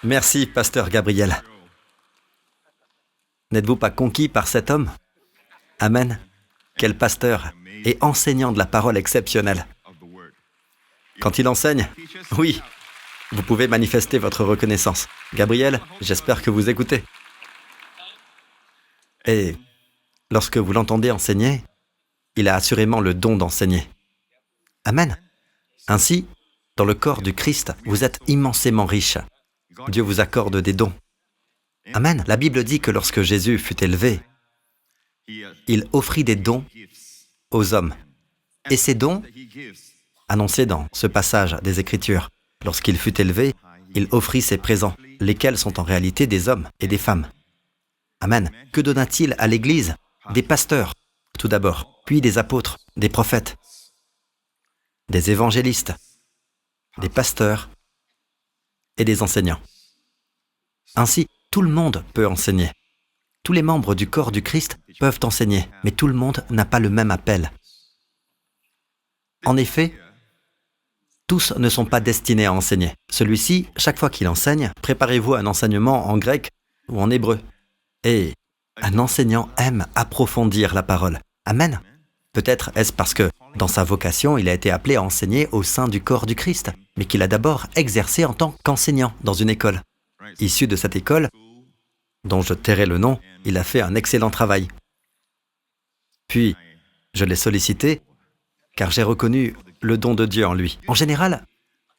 Merci, pasteur Gabriel. N'êtes-vous pas conquis par cet homme? Amen. Quel pasteur et enseignant de la parole exceptionnelle. Quand il enseigne, oui, vous pouvez manifester votre reconnaissance. Gabriel, j'espère que vous écoutez. Et lorsque vous l'entendez enseigner, il a assurément le don d'enseigner. Amen. Ainsi, dans le corps du Christ, vous êtes immensément riche. Dieu vous accorde des dons. Amen. La Bible dit que lorsque Jésus fut élevé, il offrit des dons aux hommes. Et ces dons, annoncés dans ce passage des Écritures, lorsqu'il fut élevé, il offrit ses présents, lesquels sont en réalité des hommes et des femmes. Amen. Que donna-t-il à l'Église? Des pasteurs, tout d'abord, puis des apôtres, des prophètes, des évangélistes, des pasteurs et des enseignants. Ainsi, tout le monde peut enseigner. Tous les membres du corps du Christ peuvent enseigner, mais tout le monde n'a pas le même appel. En effet, tous ne sont pas destinés à enseigner. Celui-ci, chaque fois qu'il enseigne, préparez-vous à un enseignement en grec ou en hébreu. Et un enseignant aime approfondir la parole. Amen. Peut-être est-ce parce que, dans sa vocation, il a été appelé à enseigner au sein du corps du Christ, mais qu'il a d'abord exercé en tant qu'enseignant dans une école. Issu de cette école, dont je tairai le nom, il a fait un excellent travail. Puis, je l'ai sollicité, car j'ai reconnu le don de Dieu en lui. En général,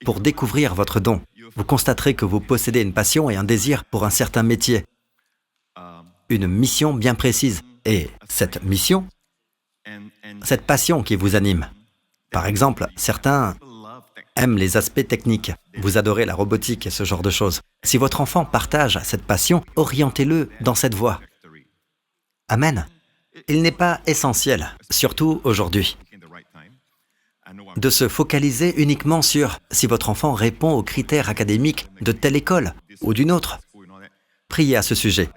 pour découvrir votre don, vous constaterez que vous possédez une passion et un désir pour un certain métier, une mission bien précise. Et cette mission, cette passion qui vous anime. Par exemple, certains aiment les aspects techniques. Vous adorez la robotique et ce genre de choses. Si votre enfant partage cette passion, orientez-le dans cette voie. Amen. Il n'est pas essentiel, surtout aujourd'hui, de se focaliser uniquement sur si votre enfant répond aux critères académiques de telle école ou d'une autre. Priez à ce sujet.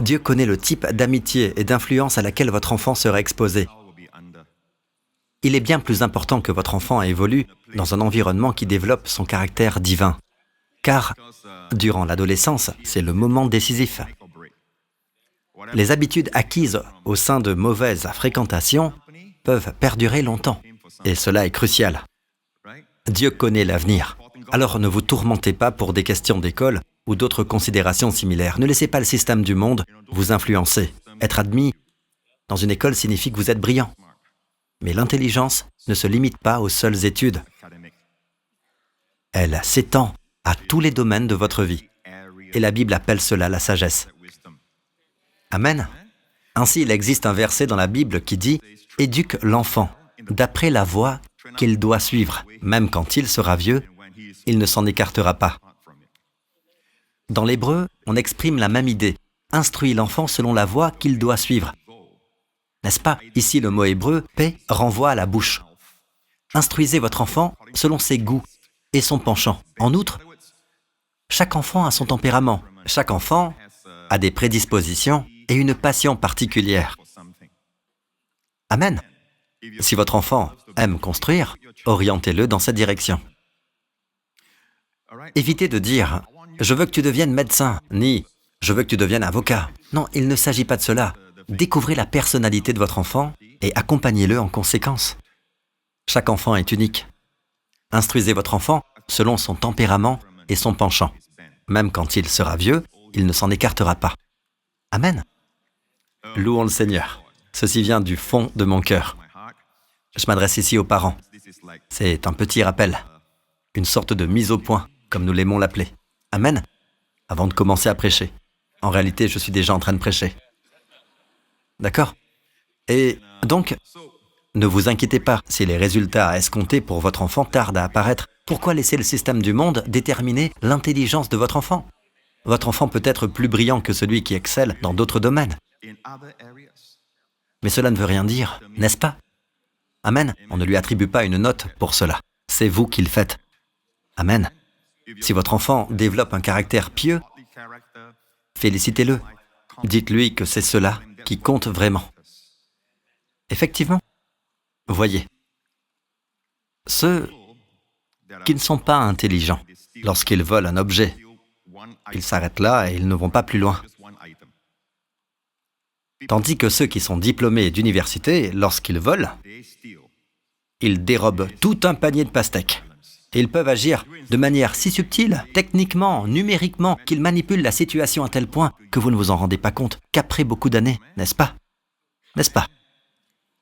Dieu connaît le type d'amitié et d'influence à laquelle votre enfant sera exposé. Il est bien plus important que votre enfant évolue dans un environnement qui développe son caractère divin. Car, durant l'adolescence, c'est le moment décisif. Les habitudes acquises au sein de mauvaises fréquentations peuvent perdurer longtemps, et cela est crucial. Dieu connaît l'avenir. Alors ne vous tourmentez pas pour des questions d'école ou d'autres considérations similaires. Ne laissez pas le système du monde vous influencer. Être admis dans une école signifie que vous êtes brillant. Mais l'intelligence ne se limite pas aux seules études. Elle s'étend à tous les domaines de votre vie. Et la Bible appelle cela la sagesse. Amen. Ainsi, il existe un verset dans la Bible qui dit « Éduque l'enfant d'après la voie qu'il doit suivre. Même quand il sera vieux, il ne s'en écartera pas. » Dans l'hébreu, on exprime la même idée. Instruis l'enfant selon la voie qu'il doit suivre. N'est-ce pas? Ici, le mot hébreu « paix » renvoie à la bouche. Instruisez votre enfant selon ses goûts et son penchant. En outre, chaque enfant a son tempérament. Chaque enfant a des prédispositions et une passion particulière. Amen. Si votre enfant aime construire, orientez-le dans cette direction. Évitez de dire « je veux que tu deviennes médecin » ni « je veux que tu deviennes avocat ». Non, il ne s'agit pas de cela. Découvrez la personnalité de votre enfant et accompagnez-le en conséquence. Chaque enfant est unique. Instruisez votre enfant selon son tempérament et son penchant. Même quand il sera vieux, il ne s'en écartera pas. Amen. Louons le Seigneur. Ceci vient du fond de mon cœur. Je m'adresse ici aux parents. C'est un petit rappel, une sorte de mise au point, comme nous l'aimons l'appeler. Amen. Avant de commencer à prêcher. En réalité, je suis déjà en train de prêcher. D'accord? Et donc, ne vous inquiétez pas si les résultats escomptés pour votre enfant tardent à apparaître. Pourquoi laisser le système du monde déterminer l'intelligence de votre enfant? Votre enfant peut être plus brillant que celui qui excelle dans d'autres domaines. Mais cela ne veut rien dire, n'est-ce pas? Amen. On ne lui attribue pas une note pour cela. C'est vous qui le faites. Amen. Si votre enfant développe un caractère pieux, félicitez-le. Dites-lui que c'est cela qui compte vraiment. Effectivement. Voyez, ceux qui ne sont pas intelligents. Lorsqu'ils volent un objet, ils s'arrêtent là et ils ne vont pas plus loin. Tandis que ceux qui sont diplômés d'université, lorsqu'ils volent, ils dérobent tout un panier de pastèques. Et ils peuvent agir de manière si subtile, techniquement, numériquement, qu'ils manipulent la situation à tel point que vous ne vous en rendez pas compte qu'après beaucoup d'années, n'est-ce pas? N'est-ce pas?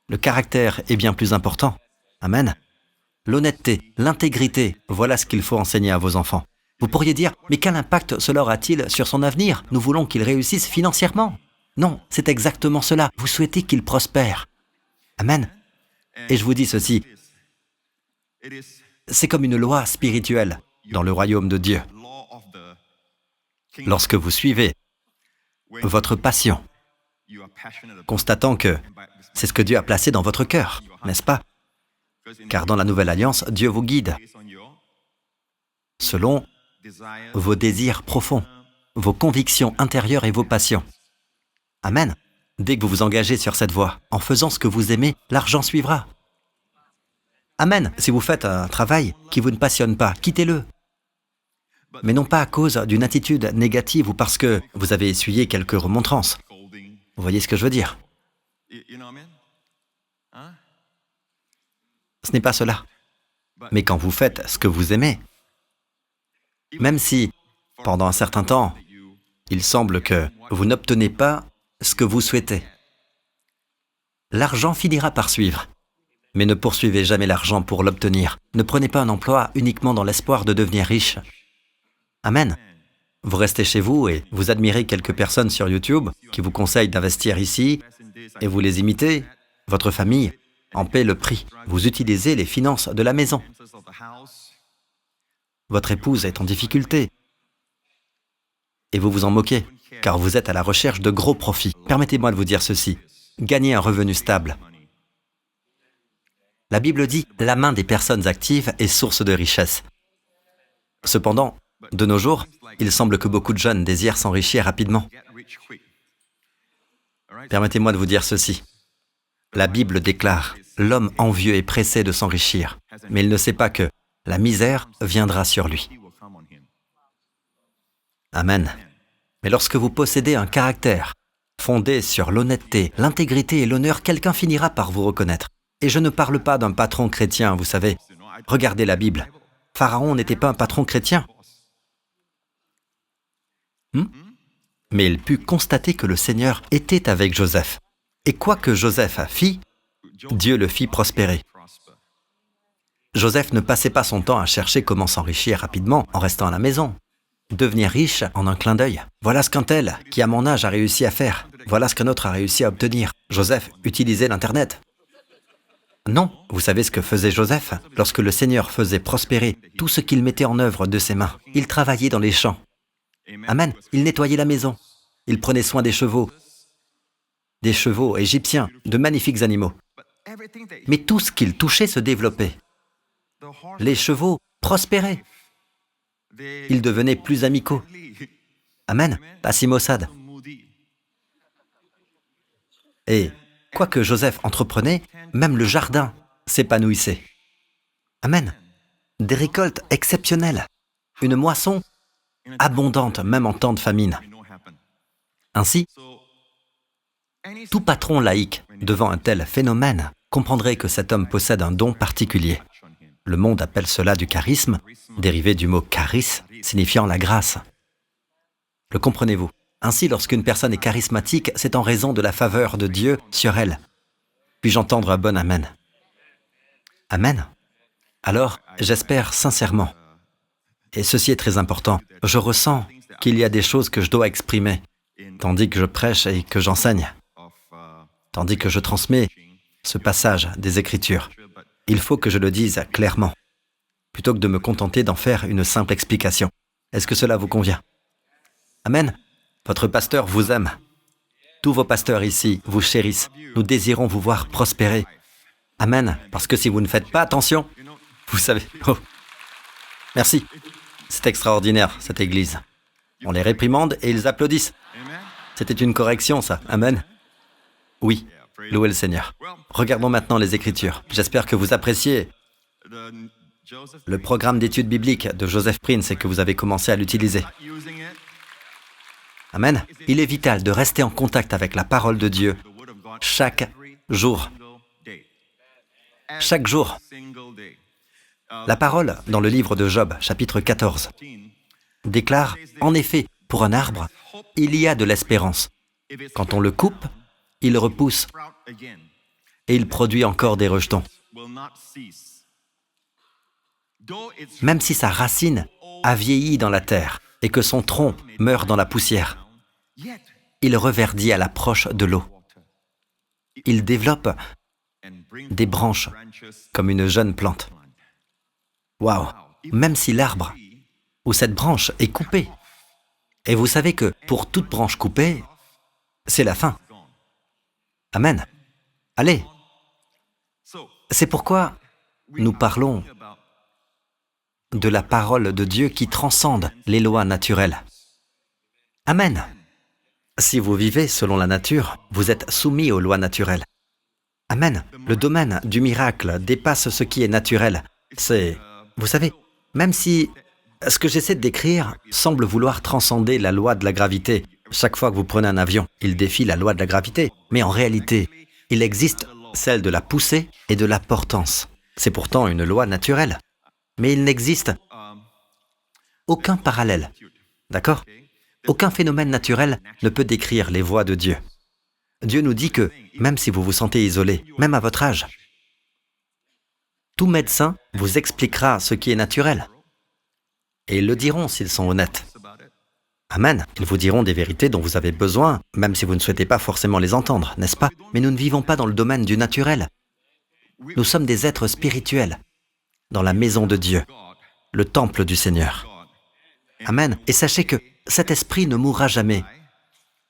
Le caractère est bien plus important. Amen. L'honnêteté, l'intégrité, voilà ce qu'il faut enseigner à vos enfants. Vous pourriez dire, mais quel impact cela aura-t-il sur son avenir? Nous voulons qu'il réussisse financièrement. Non, c'est exactement cela. Vous souhaitez qu'il prospère. Amen. Et je vous dis ceci, c'est comme une loi spirituelle dans le royaume de Dieu. Lorsque vous suivez votre passion, constatant que c'est ce que Dieu a placé dans votre cœur, n'est-ce pas? Car dans la Nouvelle Alliance, Dieu vous guide selon vos désirs profonds, vos convictions intérieures et vos passions. Amen. Dès que vous vous engagez sur cette voie, en faisant ce que vous aimez, l'argent suivra. Amen. Si vous faites un travail qui vous ne passionne pas, quittez-le. Mais non pas à cause d'une attitude négative ou parce que vous avez essuyé quelques remontrances. Vous voyez ce que je veux dire? Ce n'est pas cela. Mais quand vous faites ce que vous aimez, même si, pendant un certain temps, il semble que vous n'obtenez pas ce que vous souhaitez, l'argent finira par suivre. Mais ne poursuivez jamais l'argent pour l'obtenir. Ne prenez pas un emploi uniquement dans l'espoir de devenir riche. Amen. Vous restez chez vous et vous admirez quelques personnes sur YouTube qui vous conseillent d'investir ici et vous les imitez. Votre famille en paie le prix. Vous utilisez les finances de la maison. Votre épouse est en difficulté et vous vous en moquez, car vous êtes à la recherche de gros profits. Permettez-moi de vous dire ceci. Gagnez un revenu stable. La Bible dit « La main des personnes actives est source de richesse ». Cependant, de nos jours, il semble que beaucoup de jeunes désirent s'enrichir rapidement. Permettez-moi de vous dire ceci. La Bible déclare « L'homme envieux est pressé de s'enrichir, mais il ne sait pas que la misère viendra sur lui. » Amen. Mais lorsque vous possédez un caractère fondé sur l'honnêteté, l'intégrité et l'honneur, quelqu'un finira par vous reconnaître. Et je ne parle pas d'un patron chrétien, vous savez. Regardez la Bible. Pharaon n'était pas un patron chrétien. Mais il put constater que le Seigneur était avec Joseph. Et quoi que Joseph fit, Dieu le fit prospérer. Joseph ne passait pas son temps à chercher comment s'enrichir rapidement en restant à la maison. Devenir riche en un clin d'œil. Voilà ce qu'un tel, qui à mon âge a réussi à faire. Voilà ce qu'un autre a réussi à obtenir. Joseph utilisait l'Internet. Non, vous savez ce que faisait Joseph? Lorsque le Seigneur faisait prospérer tout ce qu'il mettait en œuvre de ses mains, il travaillait dans les champs. Amen. Il nettoyait la maison. Il prenait soin des chevaux égyptiens, de magnifiques animaux. Mais tout ce qu'il touchait se développait. Les chevaux prospéraient. Ils devenaient plus amicaux. Amen. Pas si maussades. Et quoi que Joseph entreprenait, même le jardin s'épanouissait. Amen. Des récoltes exceptionnelles. Une moisson abondante, même en temps de famine. Ainsi, tout patron laïque, devant un tel phénomène, comprendrait que cet homme possède un don particulier. Le monde appelle cela du charisme, dérivé du mot charis, signifiant la grâce. Le comprenez-vous? Ainsi, lorsqu'une personne est charismatique, c'est en raison de la faveur de Dieu sur elle. Puis-je entendre un bon Amen? Amen. Alors, j'espère sincèrement, et ceci est très important, je ressens qu'il y a des choses que je dois exprimer, tandis que je prêche et que j'enseigne, tandis que je transmets ce passage des Écritures. Il faut que je le dise clairement, plutôt que de me contenter d'en faire une simple explication. Est-ce que cela vous convient? Amen. Votre pasteur vous aime. Tous vos pasteurs ici vous chérissent. Nous désirons vous voir prospérer. Amen. Parce que si vous ne faites pas attention, vous savez... Oh. Merci. C'est extraordinaire, cette église. On les réprimande et ils applaudissent. C'était une correction, ça. Amen. Oui. Louez le Seigneur. Regardons maintenant les Écritures. J'espère que vous appréciez Le programme d'études bibliques de Joseph Prince et que vous avez commencé à l'utiliser. Amen. Il est vital de rester en contact avec la parole de Dieu chaque jour. Chaque jour. La parole, dans le livre de Job, chapitre 14, déclare, en effet, pour un arbre, il y a de l'espérance. Quand on le coupe, il repousse et il produit encore des rejetons. Même si sa racine a vieilli dans la terre et que son tronc meurt dans la poussière, il reverdit à l'approche de l'eau. Il développe des branches comme une jeune plante. Waouh! Même si l'arbre ou cette branche est coupée. Et vous savez que pour toute branche coupée, c'est la fin. Amen. Allez. C'est pourquoi nous parlons de la parole de Dieu qui transcende les lois naturelles. Amen. Si vous vivez selon la nature, vous êtes soumis aux lois naturelles. Amen. Le domaine du miracle dépasse ce qui est naturel. C'est, vous savez, même si ce que j'essaie de décrire semble vouloir transcender la loi de la gravité. Chaque fois que vous prenez un avion, il défie la loi de la gravité. Mais en réalité, il existe celle de la poussée et de la portance. C'est pourtant une loi naturelle. Mais il n'existe aucun parallèle. D'accord ? Aucun phénomène naturel ne peut décrire les voies de Dieu. Dieu nous dit que, même si vous vous sentez isolé, même à votre âge, tout médecin vous expliquera ce qui est naturel. Et ils le diront s'ils sont honnêtes. Amen. Ils vous diront des vérités dont vous avez besoin, même si vous ne souhaitez pas forcément les entendre, n'est-ce pas? Mais nous ne vivons pas dans le domaine du naturel. Nous sommes des êtres spirituels, dans la maison de Dieu, le temple du Seigneur. Amen. Et sachez que cet esprit ne mourra jamais.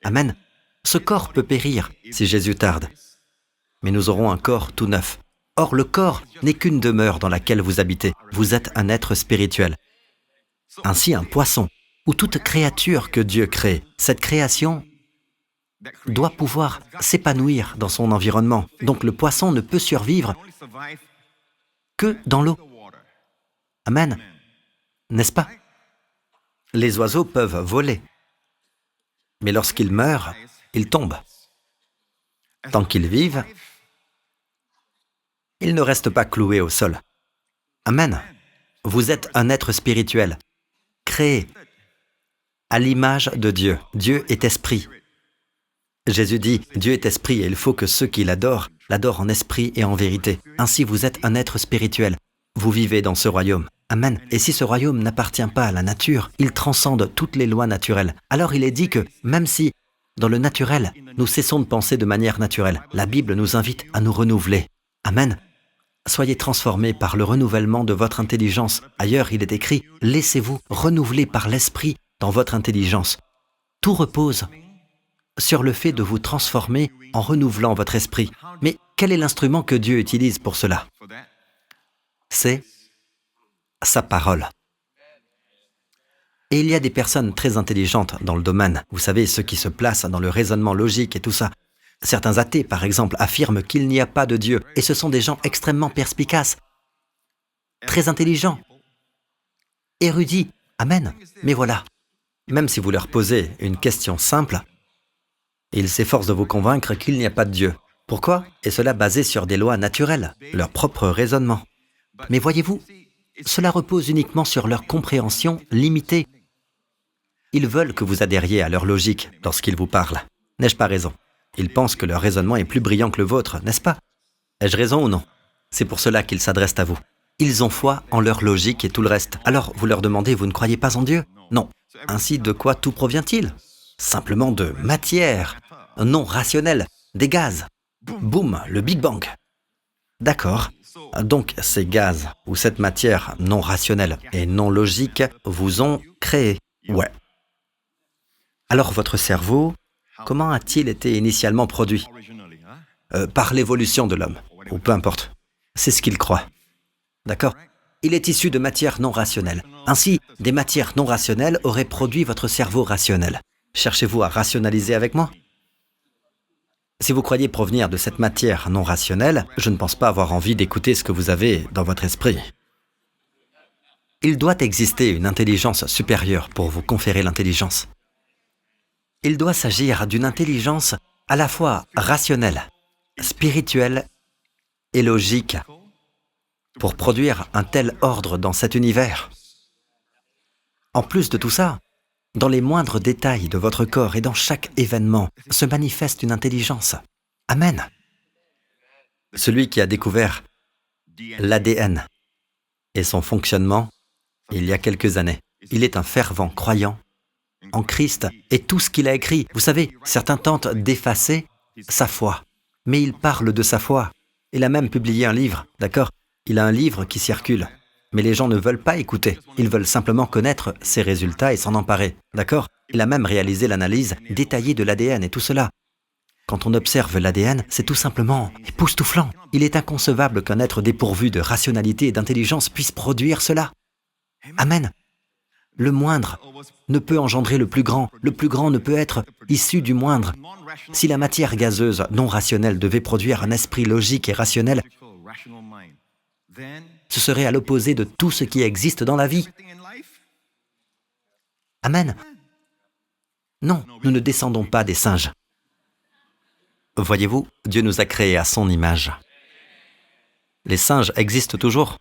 Amen. Ce corps peut périr si Jésus tarde, mais nous aurons un corps tout neuf. Or, le corps n'est qu'une demeure dans laquelle vous habitez. Vous êtes un être spirituel. Ainsi, un poisson, ou toute créature que Dieu crée, cette création doit pouvoir s'épanouir dans son environnement. Donc, le poisson ne peut survivre que dans l'eau. Amen. N'est-ce pas? Les oiseaux peuvent voler, mais lorsqu'ils meurent, ils tombent. Tant qu'ils vivent, ils ne restent pas cloués au sol. Amen. Vous êtes un être spirituel, créé à l'image de Dieu. Dieu est esprit. Jésus dit, Dieu est esprit et il faut que ceux qui l'adorent, l'adorent en esprit et en vérité. Ainsi, vous êtes un être spirituel. Vous vivez dans ce royaume. Amen. Et si ce royaume n'appartient pas à la nature, il transcende toutes les lois naturelles. Alors il est dit que, même si, dans le naturel, nous cessons de penser de manière naturelle, la Bible nous invite à nous renouveler. Amen. Soyez transformés par le renouvellement de votre intelligence. Ailleurs, il est écrit, laissez-vous renouveler par l'esprit dans votre intelligence. Tout repose sur le fait de vous transformer en renouvelant votre esprit. Mais quel est l'instrument que Dieu utilise pour cela? C'est sa parole. Et il y a des personnes très intelligentes dans le domaine. Vous savez, ceux qui se placent dans le raisonnement logique et tout ça. Certains athées, par exemple, affirment qu'il n'y a pas de Dieu. Et ce sont des gens extrêmement perspicaces, très intelligents, érudits. Amen. Mais voilà, même si vous leur posez une question simple, ils s'efforcent de vous convaincre qu'il n'y a pas de Dieu. Pourquoi? Et cela basé sur des lois naturelles, leur propre raisonnement. Mais voyez-vous, cela repose uniquement sur leur compréhension limitée. Ils veulent que vous adhériez à leur logique lorsqu'ils vous parlent. N'ai-je pas raison? Ils pensent que leur raisonnement est plus brillant que le vôtre, n'est-ce pas? Ai-je raison ou non? C'est pour cela qu'ils s'adressent à vous. Ils ont foi en leur logique et tout le reste. Alors vous leur demandez, vous ne croyez pas en Dieu? Non. Ainsi, de quoi tout provient-il? Simplement de matière non rationnelle, des gaz. Boum, le Big Bang. D'accord. Donc, ces gaz ou cette matière non rationnelle et non logique vous ont créé. Ouais. Alors, votre cerveau, comment a-t-il été initialement produit? Par l'évolution de l'homme, ou peu importe. C'est ce qu'il croit. D'accord? Il est issu de matière non rationnelle. Ainsi, des matières non rationnelles auraient produit votre cerveau rationnel. Cherchez-vous à rationaliser avec moi? Si vous croyez provenir de cette matière non rationnelle, je ne pense pas avoir envie d'écouter ce que vous avez dans votre esprit. Il doit exister une intelligence supérieure pour vous conférer l'intelligence. Il doit s'agir d'une intelligence à la fois rationnelle, spirituelle et logique pour produire un tel ordre dans cet univers. En plus de tout ça, dans les moindres détails de votre corps et dans chaque événement se manifeste une intelligence. Amen. Celui qui a découvert l'ADN et son fonctionnement il y a quelques années, il est un fervent croyant en Christ et tout ce qu'il a écrit. Vous savez, certains tentent d'effacer sa foi, mais il parle de sa foi. Il a même publié un livre, d'accord? Il a un livre qui circule, mais les gens ne veulent pas écouter. Ils veulent simplement connaître ses résultats et s'en emparer, d'accord? Il a même réalisé l'analyse détaillée de l'ADN et tout cela. Quand on observe l'ADN, c'est tout simplement époustouflant. Il est inconcevable qu'un être dépourvu de rationalité et d'intelligence puisse produire cela. Amen. Le moindre ne peut engendrer le plus grand ne peut être issu du moindre. Si la matière gazeuse non rationnelle devait produire un esprit logique et rationnel, ce serait à l'opposé de tout ce qui existe dans la vie. Amen. Non, nous ne descendons pas des singes. Voyez-vous, Dieu nous a créés à son image. Les singes existent toujours.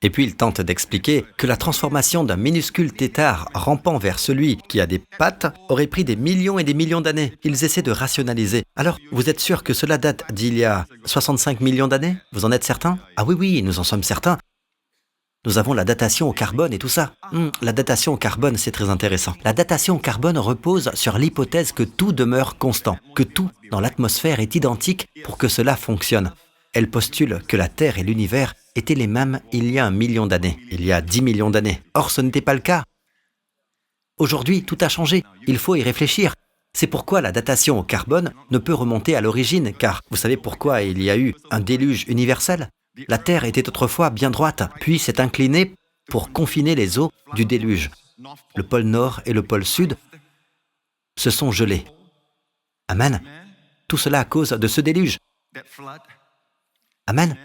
Et puis il tente d'expliquer que la transformation d'un minuscule tétard rampant vers celui qui a des pattes aurait pris des millions et des millions d'années. Ils essaient de rationaliser. Alors, vous êtes sûr que cela date d'il y a 65 millions d'années? Vous en êtes certain? Ah oui, nous en sommes certains. Nous avons la datation au carbone et tout ça. La datation au carbone, c'est très intéressant. La datation au carbone repose sur l'hypothèse que tout demeure constant, que tout dans l'atmosphère est identique pour que cela fonctionne. Elle postule que la Terre et l'univers étaient les mêmes il y a 1 million d'années, il y a 10 millions d'années. Or, ce n'était pas le cas. Aujourd'hui, tout a changé. Il faut y réfléchir. C'est pourquoi la datation au carbone ne peut remonter à l'origine, car vous savez pourquoi il y a eu un déluge universel? La Terre était autrefois bien droite, puis s'est inclinée pour confiner les eaux du déluge. Le pôle Nord et le pôle Sud se sont gelés. Amen. Tout cela à cause de ce déluge. Amen.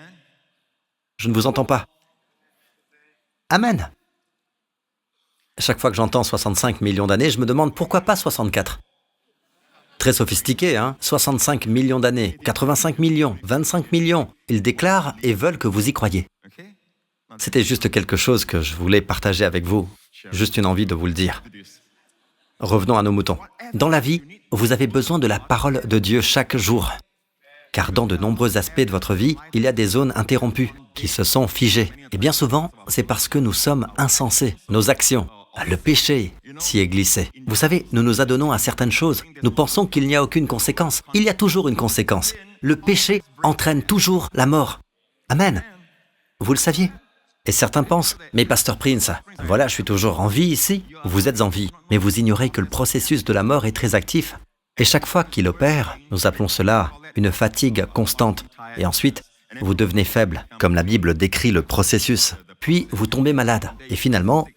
Je ne vous entends pas. Amen. Chaque fois que j'entends 65 millions d'années, je me demande pourquoi pas 64. Très sophistiqué, hein? 65 millions d'années, 85 millions, 25 millions. Ils déclarent et veulent que vous y croyiez. C'était juste quelque chose que je voulais partager avec vous. Juste une envie de vous le dire. Revenons à nos moutons. Dans la vie, vous avez besoin de la parole de Dieu chaque jour. Car dans de nombreux aspects de votre vie, il y a des zones interrompues, qui se sont figées. Et bien souvent, c'est parce que nous sommes insensés. Nos actions, le péché s'y est glissé. Vous savez, nous nous adonnons à certaines choses. Nous pensons qu'il n'y a aucune conséquence. Il y a toujours une conséquence. Le péché entraîne toujours la mort. Amen. Vous le saviez? Et certains pensent, mais Pasteur Prince, voilà, je suis toujours en vie ici. Vous êtes en vie, mais vous ignorez que le processus de la mort est très actif. Et chaque fois qu'il opère, nous appelons cela une fatigue constante. Et ensuite, vous devenez faible, comme la Bible décrit le processus. Puis, vous tombez malade. Et finalement,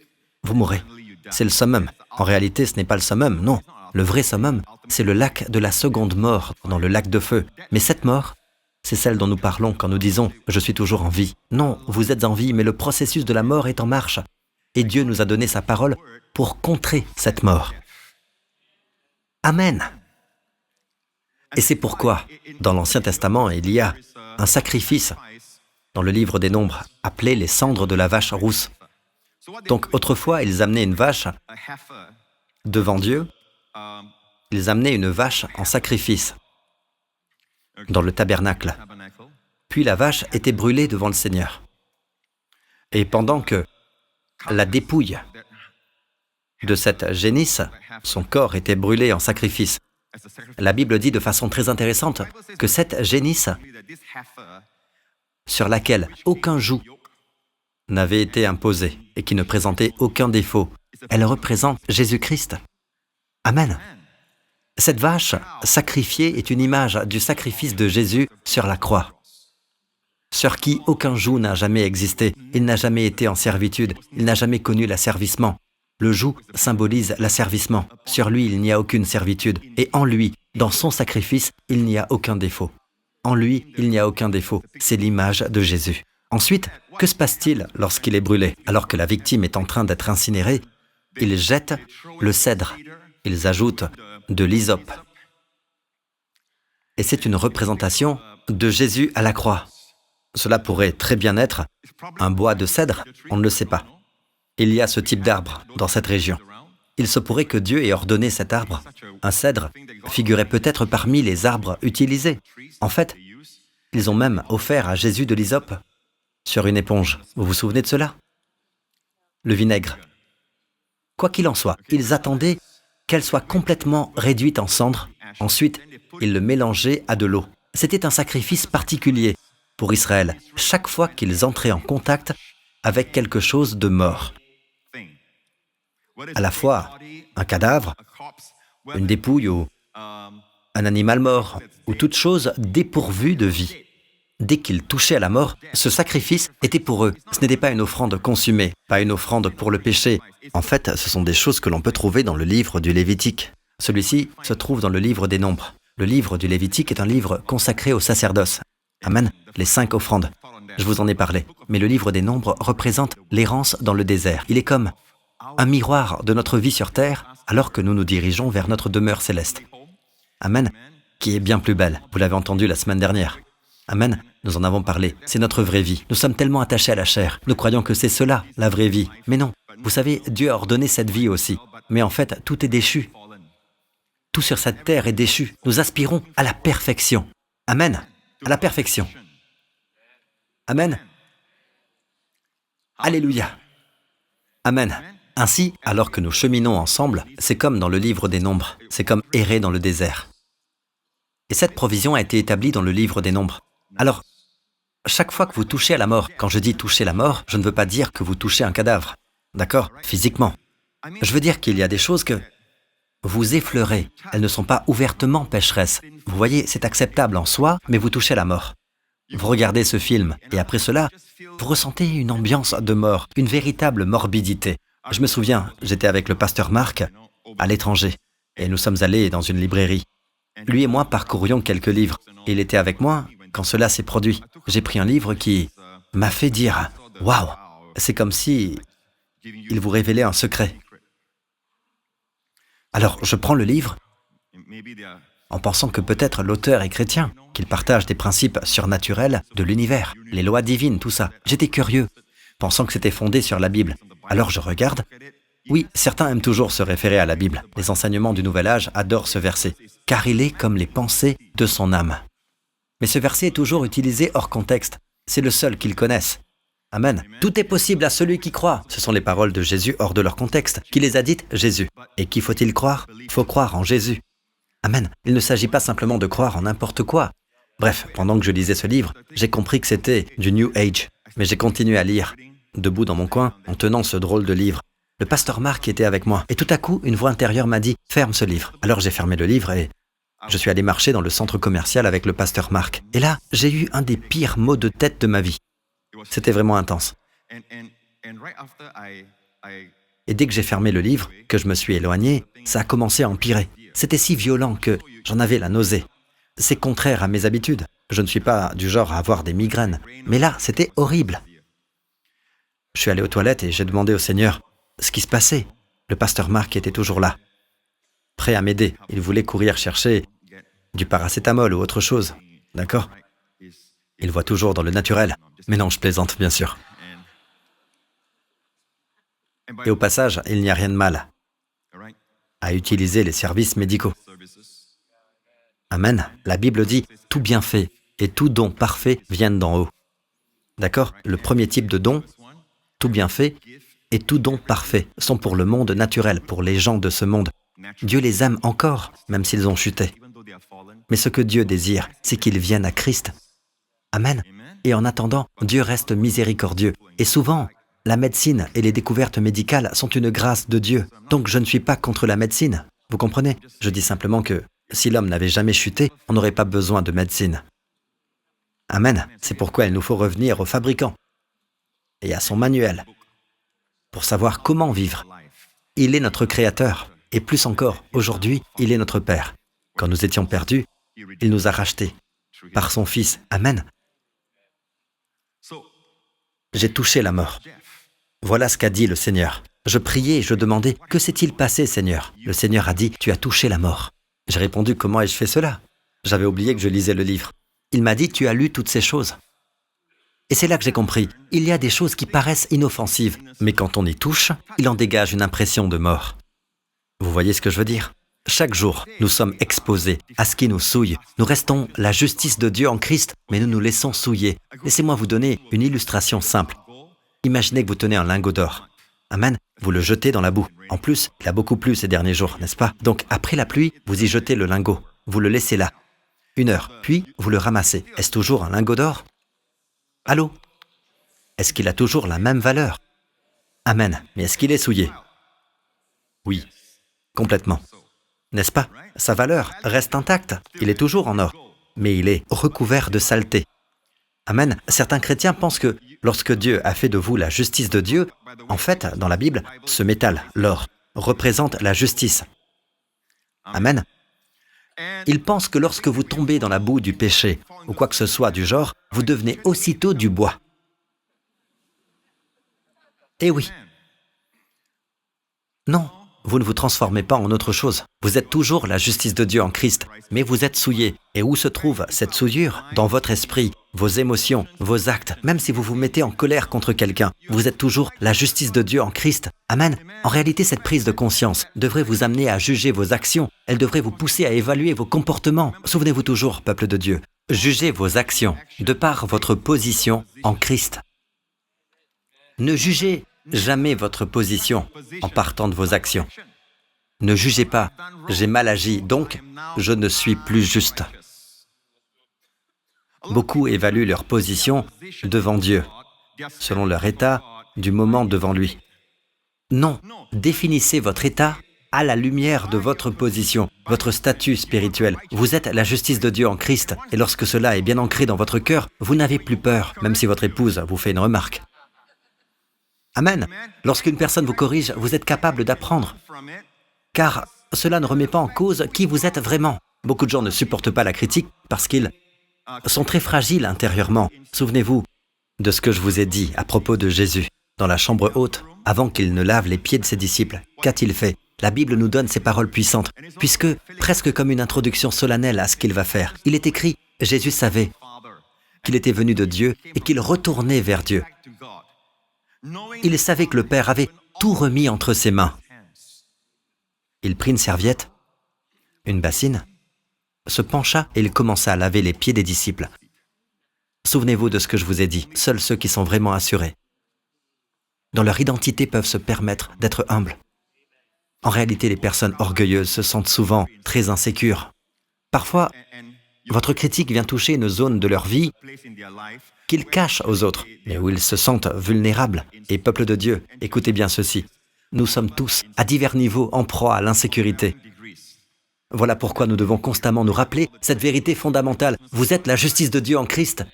vous mourrez. C'est le summum. En réalité, ce n'est pas le summum, non. Le vrai summum, c'est le lac de la seconde mort, dans le lac de feu. Mais cette mort, c'est celle dont nous parlons quand nous disons « je suis toujours en vie ». Non, vous êtes en vie, mais le processus de la mort est en marche. Et Dieu nous a donné sa parole pour contrer cette mort. Amen. Et c'est pourquoi, dans l'Ancien Testament, il y a un sacrifice, dans le livre des Nombres, appelé les cendres de la vache rousse. Donc, autrefois, ils amenaient une vache devant Dieu, ils amenaient une vache en sacrifice dans le tabernacle. Puis la vache était brûlée devant le Seigneur. Et pendant que la dépouille de cette génisse, son corps était brûlé en sacrifice, la Bible dit de façon très intéressante que cette génisse, sur laquelle aucun joug n'avait été imposé et qui ne présentait aucun défaut, elle représente Jésus-Christ. Amen. Cette vache sacrifiée est une image du sacrifice de Jésus sur la croix, sur qui aucun joug n'a jamais existé. Il n'a jamais été en servitude, il n'a jamais connu l'asservissement. Le joug symbolise l'asservissement. Sur lui, il n'y a aucune servitude. Et en lui, dans son sacrifice, il n'y a aucun défaut. En lui, il n'y a aucun défaut. C'est l'image de Jésus. Ensuite, que se passe-t-il lorsqu'il est brûlé? Alors que la victime est en train d'être incinérée, ils jettent le cèdre. Ils ajoutent de l'hysope. Et c'est une représentation de Jésus à la croix. Cela pourrait très bien être un bois de cèdre, on ne le sait pas. Il y a ce type d'arbre dans cette région. Il se pourrait que Dieu ait ordonné cet arbre. Un cèdre figurait peut-être parmi les arbres utilisés. En fait, ils ont même offert à Jésus de l'hysope sur une éponge. Vous vous souvenez de cela? Le vinaigre. Quoi qu'il en soit, ils attendaient qu'elle soit complètement réduite en cendres. Ensuite, ils le mélangeaient à de l'eau. C'était un sacrifice particulier pour Israël, chaque fois qu'ils entraient en contact avec quelque chose de mort. À la fois un cadavre, une dépouille ou un animal mort, ou toute chose dépourvue de vie. Dès qu'ils touchaient à la mort, ce sacrifice était pour eux. Ce n'était pas une offrande consumée, pas une offrande pour le péché. En fait, ce sont des choses que l'on peut trouver dans le livre du Lévitique. Celui-ci se trouve dans le livre des Nombres. Le livre du Lévitique est un livre consacré au sacerdoce. Amen, les 5 offrandes. Je vous en ai parlé. Mais le livre des Nombres représente l'errance dans le désert. Il est comme un miroir de notre vie sur terre alors que nous nous dirigeons vers notre demeure céleste. Amen, qui est bien plus belle. Vous l'avez entendu la semaine dernière. Amen, nous en avons parlé. C'est notre vraie vie. Nous sommes tellement attachés à la chair. Nous croyons que c'est cela, la vraie vie. Mais non. Vous savez, Dieu a ordonné cette vie aussi. Mais en fait, tout est déchu. Tout sur cette terre est déchu. Nous aspirons à la perfection. Amen, à la perfection. Amen. Alléluia. Amen. Ainsi, alors que nous cheminons ensemble, c'est comme dans le livre des Nombres. C'est comme errer dans le désert. Et cette provision a été établie dans le livre des Nombres. Alors, chaque fois que vous touchez à la mort, quand je dis toucher la mort, je ne veux pas dire que vous touchez un cadavre, d'accord, physiquement. Je veux dire qu'il y a des choses que vous effleurez. Elles ne sont pas ouvertement pécheresses. Vous voyez, c'est acceptable en soi, mais vous touchez la mort. Vous regardez ce film, et après cela, vous ressentez une ambiance de mort, une véritable morbidité. Je me souviens, j'étais avec le pasteur Marc à l'étranger, et nous sommes allés dans une librairie. Lui et moi parcourions quelques livres. Il était avec moi quand cela s'est produit. J'ai pris un livre qui m'a fait dire « Waouh !» C'est comme si il vous révélait un secret. Alors, je prends le livre en pensant que peut-être l'auteur est chrétien, qu'il partage des principes surnaturels de l'univers, les lois divines, tout ça. J'étais curieux, pensant que c'était fondé sur la Bible. Alors je regarde. Oui, certains aiment toujours se référer à la Bible. Les enseignements du Nouvel Âge adorent ce verset, car il est comme les pensées de son âme. Mais ce verset est toujours utilisé hors contexte. C'est le seul qu'ils connaissent. Amen. Tout est possible à celui qui croit. Ce sont les paroles de Jésus hors de leur contexte. Qui les a dites? Jésus. Et qui faut-il croire? Il faut croire en Jésus. Amen. Il ne s'agit pas simplement de croire en n'importe quoi. Bref, pendant que je lisais ce livre, j'ai compris que c'était du New Age. Mais j'ai continué à lire, debout dans mon coin, en tenant ce drôle de livre. Le pasteur Marc était avec moi, et tout à coup, une voix intérieure m'a dit « Ferme ce livre ». Alors j'ai fermé le livre et je suis allé marcher dans le centre commercial avec le pasteur Marc. Et là, j'ai eu un des pires maux de tête de ma vie. C'était vraiment intense. Et dès que j'ai fermé le livre, que je me suis éloigné, ça a commencé à empirer. C'était si violent que j'en avais la nausée. C'est contraire à mes habitudes. Je ne suis pas du genre à avoir des migraines. Mais là, c'était horrible. Je suis allé aux toilettes et j'ai demandé au Seigneur ce qui se passait. Le pasteur Marc était toujours là, prêt à m'aider. Il voulait courir chercher du paracétamol ou autre chose. D'accord? Il voit toujours dans le naturel. Mais non, je plaisante, bien sûr. Et au passage, il n'y a rien de mal à utiliser les services médicaux. Amen. La Bible dit « Tout bienfait et tout don parfait viennent d'en haut ». D'accord? Le premier type de don, tout bienfait et tout don parfait sont pour le monde naturel, pour les gens de ce monde. Dieu les aime encore, même s'ils ont chuté. Mais ce que Dieu désire, c'est qu'ils viennent à Christ. Amen. Et en attendant, Dieu reste miséricordieux. Et souvent, la médecine et les découvertes médicales sont une grâce de Dieu. Donc je ne suis pas contre la médecine. Vous comprenez? Je dis simplement que si l'homme n'avait jamais chuté, on n'aurait pas besoin de médecine. Amen. C'est pourquoi il nous faut revenir au fabricant et à son manuel pour savoir comment vivre. Il est notre Créateur. Et plus encore, aujourd'hui, il est notre Père. Quand nous étions perdus, il nous a rachetés par son Fils. Amen. J'ai touché la mort. Voilà ce qu'a dit le Seigneur. Je priais et je demandais, que s'est-il passé, Seigneur? Le Seigneur a dit, tu as touché la mort. J'ai répondu, comment ai-je fait cela? J'avais oublié que je lisais le livre. Il m'a dit, tu as lu toutes ces choses. Et c'est là que j'ai compris, il y a des choses qui paraissent inoffensives, mais quand on y touche, il en dégage une impression de mort. Vous voyez ce que je veux dire? Chaque jour, nous sommes exposés à ce qui nous souille. Nous restons la justice de Dieu en Christ, mais nous nous laissons souiller. Laissez-moi vous donner une illustration simple. Imaginez que vous tenez un lingot d'or. Amen. Vous le jetez dans la boue. En plus, il a beaucoup plu ces derniers jours, n'est-ce pas? Donc, après la pluie, vous y jetez le lingot. Vous le laissez là. 1 heure. Puis, vous le ramassez. Est-ce toujours un lingot d'or? Allô? Est-ce qu'il a toujours la même valeur? Amen. Mais est-ce qu'il est souillé? Oui. Complètement. N'est-ce pas? Sa valeur reste intacte. Il est toujours en or. Mais il est recouvert de saleté. Amen. Certains chrétiens pensent que lorsque Dieu a fait de vous la justice de Dieu, en fait, dans la Bible, ce métal, l'or, représente la justice. Amen. Ils pensent que lorsque vous tombez dans la boue du péché, ou quoi que ce soit du genre, vous devenez aussitôt du bois. Eh oui. Non, vous ne vous transformez pas en autre chose. Vous êtes toujours la justice de Dieu en Christ, mais vous êtes souillé. Et où se trouve cette souillure? Dans votre esprit, vos émotions, vos actes. Même si vous vous mettez en colère contre quelqu'un, vous êtes toujours la justice de Dieu en Christ. Amen. En réalité, cette prise de conscience devrait vous amener à juger vos actions. Elle devrait vous pousser à évaluer vos comportements. Souvenez-vous toujours, peuple de Dieu, jugez vos actions de par votre position en Christ. Ne jugez jamais votre position en partant de vos actions. Ne jugez pas, j'ai mal agi, donc je ne suis plus juste. Beaucoup évaluent leur position devant Dieu, selon leur état du moment devant lui. Non, définissez votre état à la lumière de votre position, votre statut spirituel. Vous êtes la justice de Dieu en Christ, et lorsque cela est bien ancré dans votre cœur, vous n'avez plus peur, même si votre épouse vous fait une remarque. Amen. Lorsqu'une personne vous corrige, vous êtes capable d'apprendre, car cela ne remet pas en cause qui vous êtes vraiment. Beaucoup de gens ne supportent pas la critique parce qu'ils sont très fragiles intérieurement. Souvenez-vous de ce que je vous ai dit à propos de Jésus, dans la chambre haute, avant qu'il ne lave les pieds de ses disciples. Qu'a-t-il fait? La Bible nous donne ces paroles puissantes, puisque, presque comme une introduction solennelle à ce qu'il va faire, il est écrit, Jésus savait qu'il était venu de Dieu et qu'il retournait vers Dieu. Il savait que le Père avait tout remis entre ses mains. Il prit une serviette, une bassine, se pencha et il commença à laver les pieds des disciples. Souvenez-vous de ce que je vous ai dit, seuls ceux qui sont vraiment assurés, dans leur identité, peuvent se permettre d'être humbles. En réalité, les personnes orgueilleuses se sentent souvent très insécures. Parfois, votre critique vient toucher une zone de leur vie qu'ils cachent aux autres, mais où ils se sentent vulnérables. Et peuple de Dieu, écoutez bien ceci. Nous sommes tous, à divers niveaux, en proie à l'insécurité. Voilà pourquoi nous devons constamment nous rappeler cette vérité fondamentale. Vous êtes la justice de Dieu en Christ.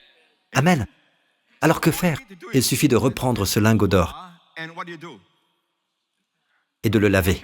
Amen. Alors que faire? Il suffit de reprendre ce lingot d'or et de le laver.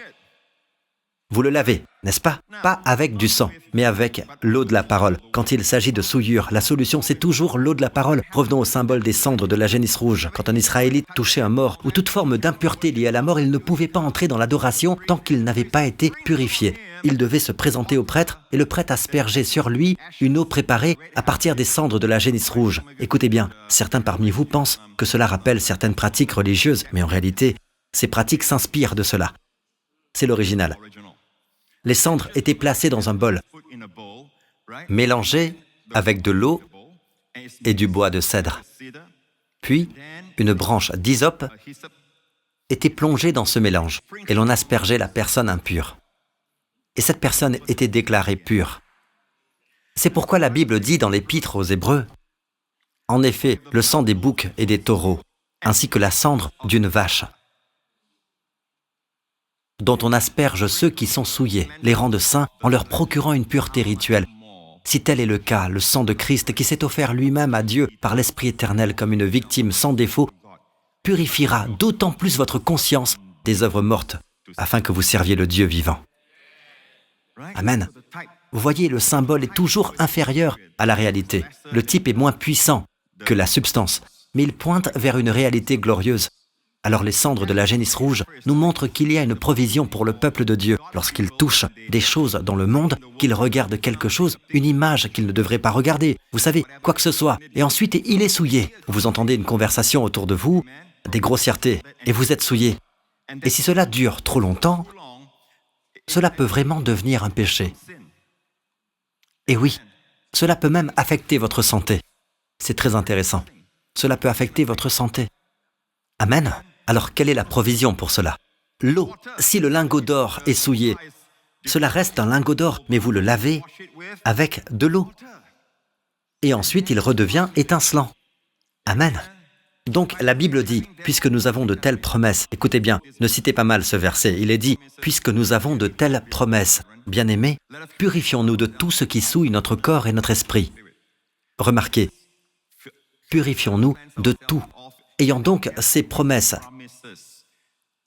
Vous le lavez, n'est-ce pas? Pas avec du sang, mais avec l'eau de la parole. Quand il s'agit de souillure, la solution, c'est toujours l'eau de la parole. Revenons au symbole des cendres de la génisse rouge. Quand un Israélite touchait un mort ou toute forme d'impureté liée à la mort, il ne pouvait pas entrer dans l'adoration tant qu'il n'avait pas été purifié. Il devait se présenter au prêtre et le prêtre aspergeait sur lui une eau préparée à partir des cendres de la génisse rouge. Écoutez bien, certains parmi vous pensent que cela rappelle certaines pratiques religieuses, mais en réalité, ces pratiques s'inspirent de cela. C'est l'original. Les cendres étaient placées dans un bol, mélangées avec de l'eau et du bois de cèdre. Puis, une branche d'hysope était plongée dans ce mélange et l'on aspergeait la personne impure. Et cette personne était déclarée pure. C'est pourquoi la Bible dit dans l'Épître aux Hébreux, « En effet, le sang des boucs et des taureaux, ainsi que la cendre d'une vache, dont on asperge ceux qui sont souillés, les rend saints en leur procurant une pureté rituelle. Si tel est le cas, le sang de Christ qui s'est offert lui-même à Dieu par l'Esprit éternel comme une victime sans défaut, purifiera d'autant plus votre conscience des œuvres mortes, afin que vous serviez le Dieu vivant. » Amen. Vous voyez, le symbole est toujours inférieur à la réalité. Le type est moins puissant que la substance. mais il pointe vers une réalité glorieuse. Alors les cendres de la génisse rouge nous montrent qu'il y a une provision pour le peuple de Dieu lorsqu'il touche des choses dans le monde, qu'il regarde quelque chose, une image qu'il ne devrait pas regarder, vous savez, quoi que ce soit, et ensuite il est souillé. Vous entendez une conversation autour de vous, des grossièretés, et vous êtes souillé. Et si cela dure trop longtemps, cela peut vraiment devenir un péché. Et oui, cela peut même affecter votre santé. C'est très intéressant. Cela peut affecter votre santé. Amen. Alors, quelle est la provision pour cela? L'eau. Si le lingot d'or est souillé, cela reste un lingot d'or, mais vous le lavez avec de l'eau. Et ensuite, il redevient étincelant. Amen. Donc, la Bible dit, puisque nous avons de telles promesses, écoutez bien, ne citez pas mal ce verset, il est dit, puisque nous avons de telles promesses, bien-aimés, purifions-nous de tout ce qui souille notre corps et notre esprit. Remarquez, purifions-nous de tout. Ayant donc ces promesses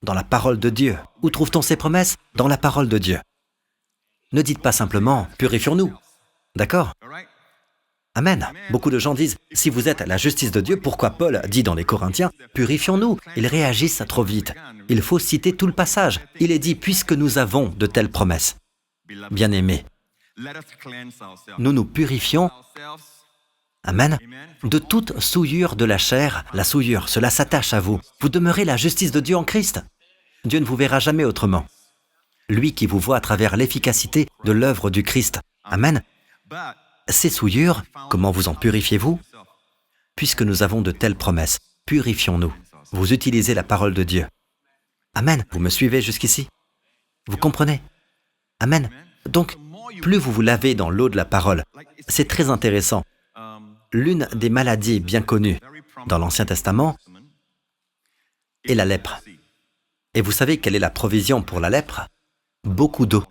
dans la parole de Dieu. Où trouve-t-on ces promesses? Dans la parole de Dieu. Ne dites pas simplement « purifions-nous ». D'accord? Amen. Beaucoup de gens disent « si vous êtes la justice de Dieu, pourquoi Paul dit dans les Corinthiens « purifions-nous » Ils réagissent trop vite. Il faut citer tout le passage. Il est dit « puisque nous avons de telles promesses ». Bien-aimés, nous nous purifions, amen, de toute souillure de la chair. La souillure, cela s'attache à vous. Vous demeurez la justice de Dieu en Christ. Dieu ne vous verra jamais autrement. Lui qui vous voit à travers l'efficacité de l'œuvre du Christ. Amen. Ces souillures, comment vous en purifiez-vous? Puisque nous avons de telles promesses, purifions-nous. Vous utilisez la parole de Dieu. Amen. Vous me suivez jusqu'ici? Vous comprenez? Amen. Donc, plus vous vous lavez dans l'eau de la parole, c'est très intéressant. L'une des maladies bien connues dans l'Ancien Testament est la lèpre. Et vous savez quelle est la provision pour la lèpre? Beaucoup d'eau.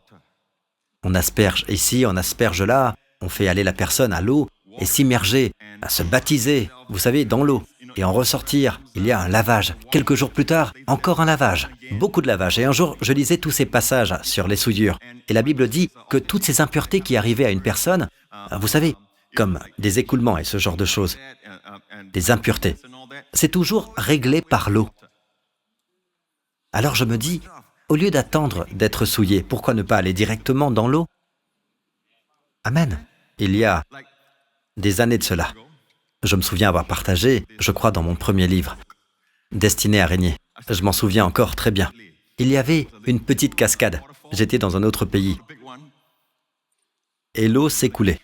On asperge ici, on asperge là, on fait aller la personne à l'eau et s'immerger, à se baptiser, vous savez, dans l'eau. Et en ressortir, il y a un lavage. Quelques jours plus tard, encore un lavage. Beaucoup de lavage. Et un jour, je lisais tous ces passages sur les souillures. Et la Bible dit que toutes ces impuretés qui arrivaient à une personne, vous savez, comme des écoulements et ce genre de choses, des impuretés, c'est toujours réglé par l'eau. Alors je me dis, au lieu d'attendre d'être souillé, pourquoi ne pas aller directement dans l'eau? Amen. Il y a des années de cela, je me souviens avoir partagé, je crois dans mon premier livre, Destiné à régner. Je m'en souviens encore très bien. Il y avait une petite cascade. J'étais dans un autre pays. Et l'eau s'écoulait.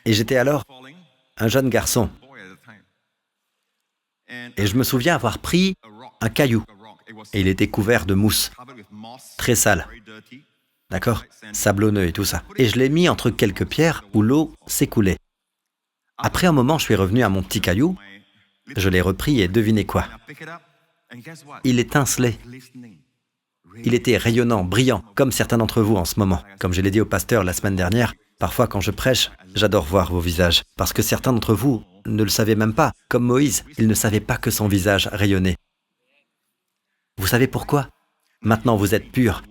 Et j'étais alors un jeune garçon. Et je me souviens avoir pris un caillou. Et il était couvert de mousse, très sale. D'accord? Sablonneux et tout ça. Et je l'ai mis entre quelques pierres où l'eau s'écoulait. Après un moment, je suis revenu à mon petit caillou. Je l'ai repris et devinez quoi? Il étincelait. Il était rayonnant, brillant, comme certains d'entre vous en ce moment. Comme je l'ai dit au pasteur la semaine dernière, parfois quand je prêche, j'adore voir vos visages. Parce que certains d'entre vous ne le savaient même pas. Comme Moïse, il ne savait pas que son visage rayonnait. Vous savez pourquoi? Maintenant vous êtes purs,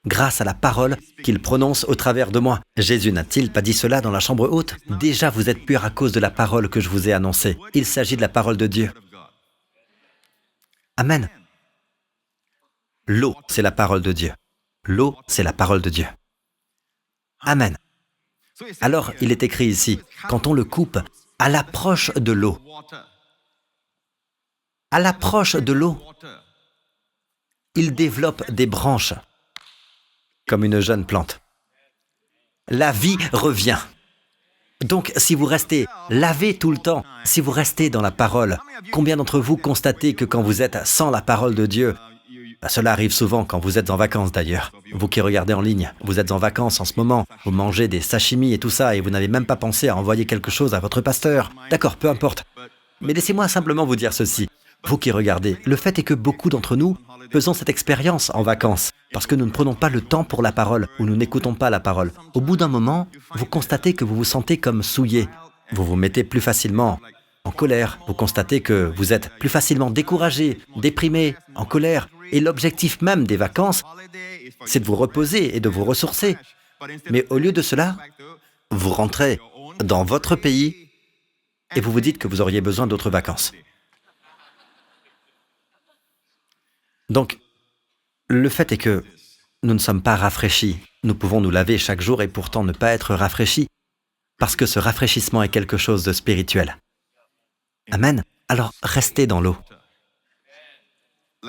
grâce à la parole qu'il prononce au travers de moi. Jésus n'a-t-il pas dit cela dans la chambre haute? Déjà vous êtes purs à cause de la parole que je vous ai annoncée. Il s'agit de la parole de Dieu. Amen. L'eau, c'est la parole de Dieu. L'eau, c'est la parole de Dieu. Amen. Alors, il est écrit ici, quand on le coupe, à l'approche de l'eau. À l'approche de l'eau, il développe des branches, comme une jeune plante. La vie revient. Donc, si vous restez lavé tout le temps, si vous restez dans la parole, combien d'entre vous constatez que quand vous êtes sans la parole de Dieu, cela arrive souvent quand vous êtes en vacances d'ailleurs. Vous qui regardez en ligne, vous êtes en vacances en ce moment, vous mangez des sashimi et tout ça, et vous n'avez même pas pensé à envoyer quelque chose à votre pasteur. D'accord, peu importe. Mais laissez-moi simplement vous dire ceci. Vous qui regardez, le fait est que beaucoup d'entre nous faisons cette expérience en vacances, parce que nous ne prenons pas le temps pour la parole, ou nous n'écoutons pas la parole. Au bout d'un moment, vous constatez que vous vous sentez comme souillé. Vous vous mettez plus facilement en colère. Vous constatez que vous êtes plus facilement découragé, déprimé, en colère. Et l'objectif même des vacances, c'est de vous reposer et de vous ressourcer. Mais au lieu de cela, vous rentrez dans votre pays et vous vous dites que vous auriez besoin d'autres vacances. Donc, le fait est que nous ne sommes pas rafraîchis. Nous pouvons nous laver chaque jour et pourtant ne pas être rafraîchis, parce que ce rafraîchissement est quelque chose de spirituel. Amen. Alors, restez dans l'eau.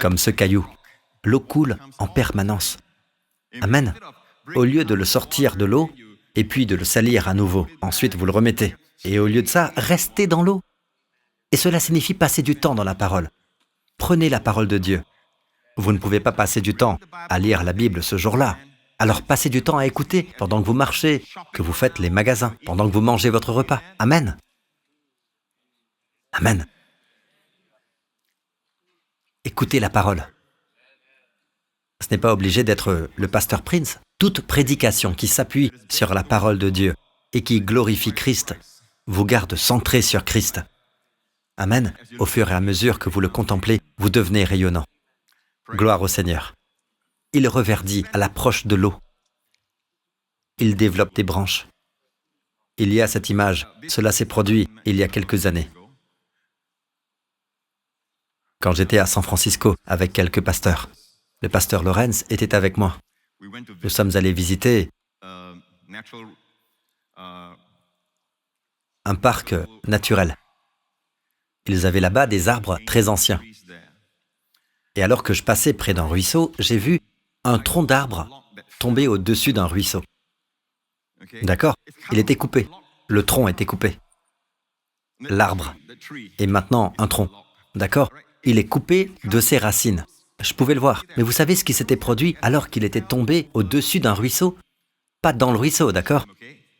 Comme ce caillou. L'eau coule en permanence. Amen. Au lieu de le sortir de l'eau, et puis de le salir à nouveau, ensuite vous le remettez. Et au lieu de ça, restez dans l'eau. Et cela signifie passer du temps dans la parole. Prenez la parole de Dieu. Vous ne pouvez pas passer du temps à lire la Bible ce jour-là. Alors passez du temps à écouter pendant que vous marchez, que vous faites les magasins, pendant que vous mangez votre repas. Amen. Amen. Écoutez la parole. Ce n'est pas obligé d'être le pasteur Prince. Toute prédication qui s'appuie sur la parole de Dieu et qui glorifie Christ vous garde centré sur Christ. Amen. Au fur et à mesure que vous le contemplez, vous devenez rayonnant. Gloire au Seigneur. Il reverdit à l'approche de l'eau. Il développe des branches. Il y a cette image, cela s'est produit il y a quelques années. Quand j'étais à San Francisco avec quelques pasteurs, le pasteur Lorenz était avec moi. Nous sommes allés visiter un parc naturel. Ils avaient là-bas des arbres très anciens. Et alors que je passais près d'un ruisseau, j'ai vu un tronc d'arbre tomber au-dessus d'un ruisseau. D'accord? Il était coupé. Le tronc était coupé. L'arbre est maintenant un tronc. D'accord? Il est coupé de ses racines. Je pouvais le voir. Mais vous savez ce qui s'était produit alors qu'il était tombé au-dessus d'un ruisseau? Pas dans le ruisseau, d'accord?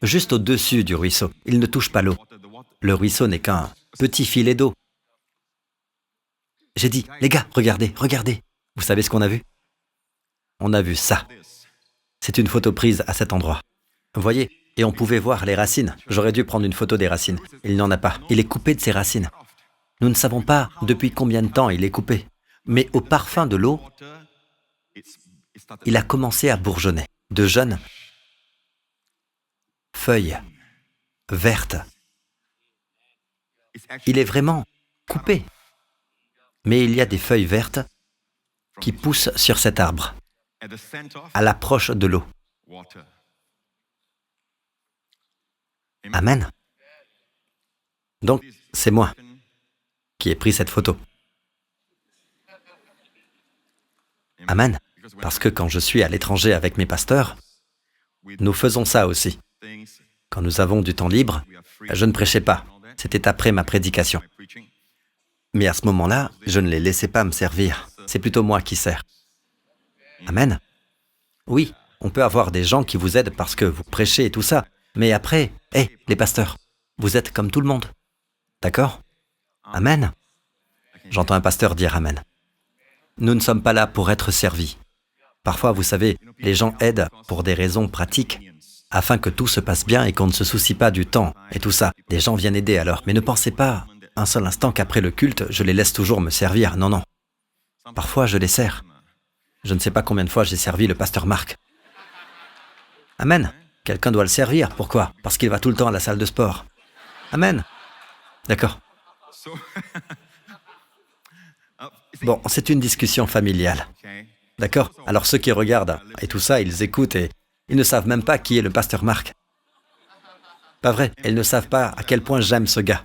Juste au-dessus du ruisseau. Il ne touche pas l'eau. Le ruisseau n'est qu'un petit filet d'eau. J'ai dit, les gars, regardez, regardez. Vous savez ce qu'on a vu? On a vu ça. C'est une photo prise à cet endroit. Vous voyez? Et on pouvait voir les racines. J'aurais dû prendre une photo des racines. Il n'en a pas. Il est coupé de ses racines. Nous ne savons pas depuis combien de temps il est coupé. Mais au parfum de l'eau, il a commencé à bourgeonner. De jeunes feuilles vertes. Il est vraiment coupé. Mais il y a des feuilles vertes qui poussent sur cet arbre, à l'approche de l'eau. Amen. Donc, c'est moi qui ai pris cette photo. Amen. Parce que quand je suis à l'étranger avec mes pasteurs, nous faisons ça aussi. Quand nous avons du temps libre, je ne prêchais pas. C'était après ma prédication. Mais à ce moment-là, je ne les laissais pas me servir. C'est plutôt moi qui sers. Amen. Oui, on peut avoir des gens qui vous aident parce que vous prêchez et tout ça. Mais après, les pasteurs, vous êtes comme tout le monde. D'accord? Amen. J'entends un pasteur dire Amen. Nous ne sommes pas là pour être servis. Parfois, vous savez, les gens aident pour des raisons pratiques, afin que tout se passe bien et qu'on ne se soucie pas du temps et tout ça. Les gens viennent aider alors, mais ne pensez pas un seul instant qu'après le culte, je les laisse toujours me servir. Non, non. Parfois, je les sers. Je ne sais pas combien de fois j'ai servi le pasteur Marc. Amen. Quelqu'un doit le servir. Pourquoi? Parce qu'il va tout le temps à la salle de sport. Amen. D'accord. Bon, c'est une discussion familiale. D'accord? Alors ceux qui regardent et tout ça, ils écoutent et ils ne savent même pas qui est le pasteur Marc. Pas vrai? Ils ne savent pas à quel point j'aime ce gars.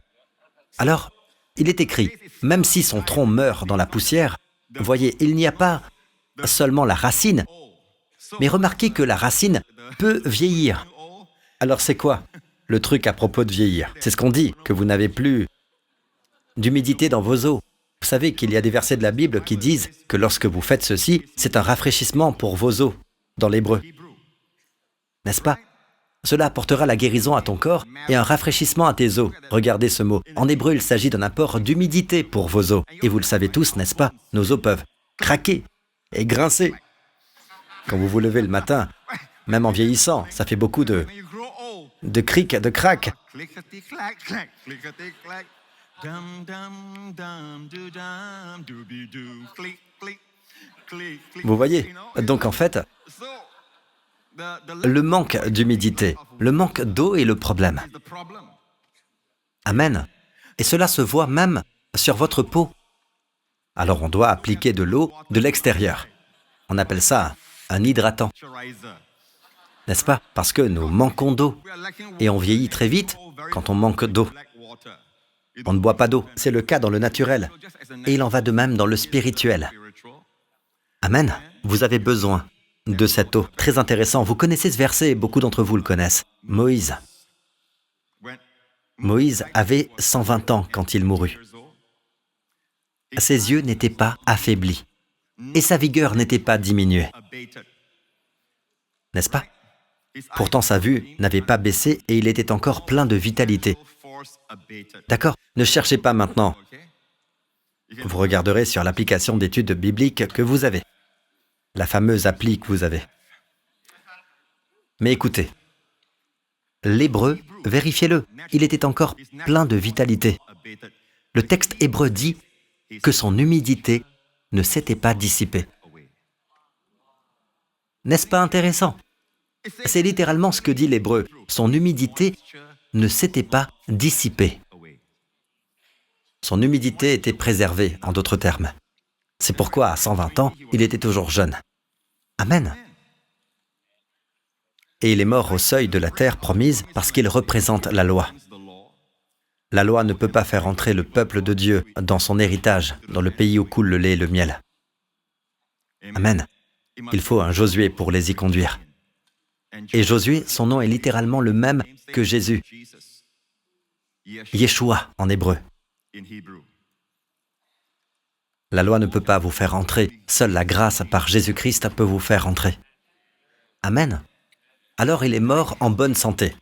Alors, il est écrit, même si son tronc meurt dans la poussière, voyez, il n'y a pas seulement la racine, mais remarquez que la racine peut vieillir. Alors c'est quoi le truc à propos de vieillir? C'est ce qu'on dit, que vous n'avez plus d'humidité dans vos os. Vous savez qu'il y a des versets de la Bible qui disent que lorsque vous faites ceci, c'est un rafraîchissement pour vos os, dans l'hébreu. N'est-ce pas? Cela apportera la guérison à ton corps et un rafraîchissement à tes os. Regardez ce mot. En hébreu, il s'agit d'un apport d'humidité pour vos os. Et vous le savez tous, n'est-ce pas? Nos os peuvent craquer et grincer. Quand vous vous levez le matin, même en vieillissant, ça fait beaucoup de cric, de crac. Vous voyez? Donc en fait, le manque d'humidité, le manque d'eau est le problème. Amen. Et cela se voit même sur votre peau. Alors on doit appliquer de l'eau de l'extérieur. On appelle ça un hydratant, n'est-ce pas? Parce que nous manquons d'eau. Et on vieillit très vite quand on manque d'eau. On ne boit pas d'eau. C'est le cas dans le naturel. Et il en va de même dans le spirituel. Amen. Vous avez besoin de cette eau. Très intéressant. Vous connaissez ce verset, beaucoup d'entre vous le connaissent. Moïse avait 120 ans quand il mourut. Ses yeux n'étaient pas affaiblis. Et sa vigueur n'était pas diminuée. N'est-ce pas? Pourtant, sa vue n'avait pas baissé et il était encore plein de vitalité. D'accord? Ne cherchez pas maintenant. Vous regarderez sur l'application d'études bibliques que vous avez. La fameuse appli que vous avez. Mais écoutez, l'hébreu, vérifiez-le, il était encore plein de vitalité. Le texte hébreu dit que son humidité ne s'était pas dissipée. N'est-ce pas intéressant? C'est littéralement ce que dit l'hébreu. Son humidité ne s'était pas dissipée. Son humidité était préservée, en d'autres termes. C'est pourquoi, à 120 ans, il était toujours jeune. Amen. Et il est mort au seuil de la terre promise parce qu'il représente la loi. La loi ne peut pas faire entrer le peuple de Dieu dans son héritage, dans le pays où coule le lait et le miel. Amen. Il faut un Josué pour les y conduire. Et Josué, son nom est littéralement le même que Jésus. Yeshua en hébreu. La loi ne peut pas vous faire entrer. Seule la grâce par Jésus-Christ peut vous faire entrer. Amen. Alors il est mort en bonne santé.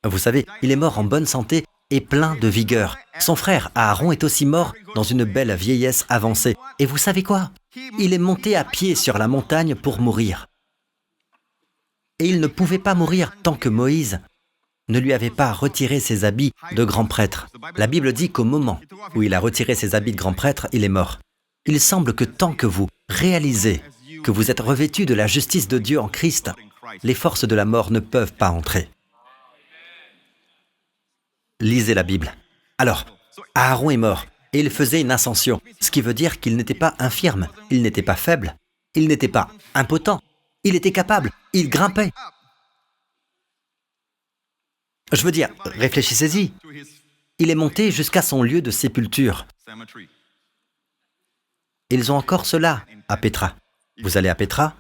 Vous savez, il est mort en bonne santé et plein de vigueur. Son frère Aaron est aussi mort dans une belle vieillesse avancée. Et vous savez quoi? Il est monté à pied sur la montagne pour mourir. Et il ne pouvait pas mourir tant que Moïse ne lui avait pas retiré ses habits de grand prêtre. La Bible dit qu'au moment où il a retiré ses habits de grand prêtre, il est mort. Il semble que tant que vous réalisez que vous êtes revêtus de la justice de Dieu en Christ, les forces de la mort ne peuvent pas entrer. Lisez la Bible. Alors, Aaron est mort et il faisait une ascension, ce qui veut dire qu'il n'était pas infirme, il n'était pas faible, il n'était pas impotent, il était capable, il grimpait. Je veux dire, réfléchissez-y. Il est monté jusqu'à son lieu de sépulture. Ils ont encore cela à Pétra. Vous allez à Pétra,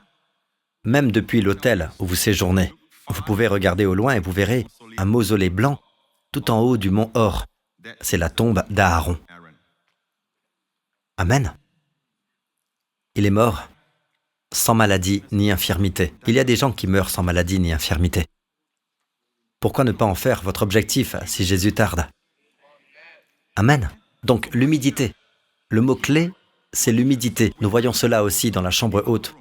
même depuis l'hôtel où vous séjournez, vous pouvez regarder au loin et vous verrez un mausolée blanc tout en haut du mont Hor. C'est la tombe d'Aaron. Amen. Il est mort sans maladie ni infirmité. Il y a des gens qui meurent sans maladie ni infirmité. Pourquoi ne pas en faire votre objectif si Jésus tarde? Amen. Donc, l'humidité. Le mot-clé, c'est l'humidité. Nous voyons cela aussi dans la chambre haute.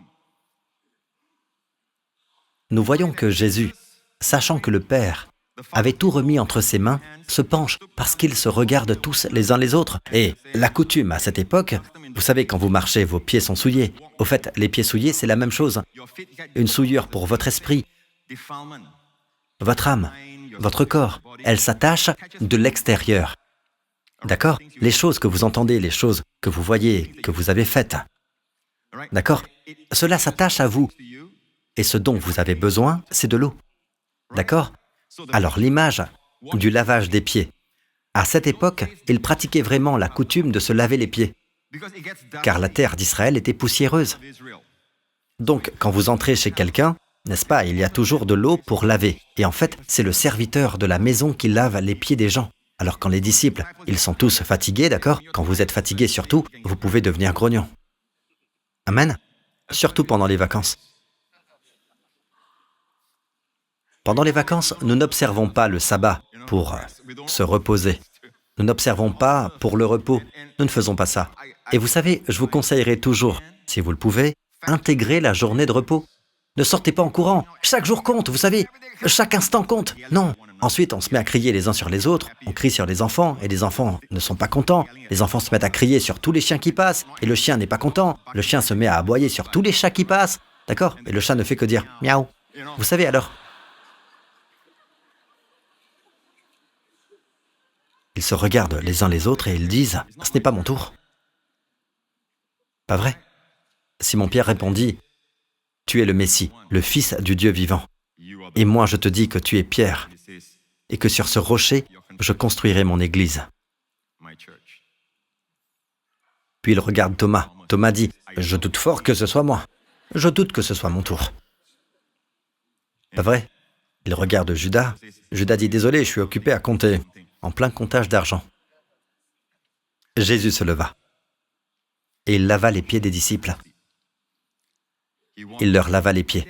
Nous voyons que Jésus, sachant que le Père avait tout remis entre ses mains, se penche parce qu'ils se regardent tous les uns les autres. Et la coutume à cette époque, vous savez, quand vous marchez, vos pieds sont souillés. Au fait, les pieds souillés, c'est la même chose. Une souillure pour votre esprit, votre âme, votre corps. Elle s'attache de l'extérieur. D'accord? Les choses que vous entendez, les choses que vous voyez, que vous avez faites. D'accord? Cela s'attache à vous. Et ce dont vous avez besoin, c'est de l'eau. D'accord? Alors l'image du lavage des pieds. À cette époque, ils pratiquaient vraiment la coutume de se laver les pieds, car la terre d'Israël était poussiéreuse. Donc, quand vous entrez chez quelqu'un, n'est-ce pas, il y a toujours de l'eau pour laver. Et en fait, c'est le serviteur de la maison qui lave les pieds des gens. Alors quand les disciples, ils sont tous fatigués, d'accord? Quand vous êtes fatigué surtout, vous pouvez devenir grognon. Amen? Surtout pendant les vacances. Pendant les vacances, nous n'observons pas le sabbat pour se reposer. Nous n'observons pas pour le repos. Nous ne faisons pas ça. Et vous savez, je vous conseillerais toujours, si vous le pouvez, intégrer la journée de repos. Ne sortez pas en courant. Chaque jour compte, vous savez. Chaque instant compte. Non. Ensuite, on se met à crier les uns sur les autres. On crie sur les enfants et les enfants ne sont pas contents. Les enfants se mettent à crier sur tous les chiens qui passent et le chien n'est pas content. Le chien se met à aboyer sur tous les chats qui passent. D'accord? Et le chat ne fait que dire « miaou ». Vous savez alors? Ils se regardent les uns les autres et ils disent « Ce n'est pas mon tour. » Pas vrai? Simon-Pierre répondit « Tu es le Messie, le Fils du Dieu vivant. Et moi je te dis que tu es Pierre, et que sur ce rocher, je construirai mon église. » Puis il regarde Thomas. Thomas dit « Je doute fort que ce soit moi. Je doute que ce soit mon tour. » Pas vrai? Il regarde Judas. Judas dit « Désolé, je suis occupé à compter, en plein comptage d'argent. » Jésus se leva et il lava les pieds des disciples. Il leur lava les pieds.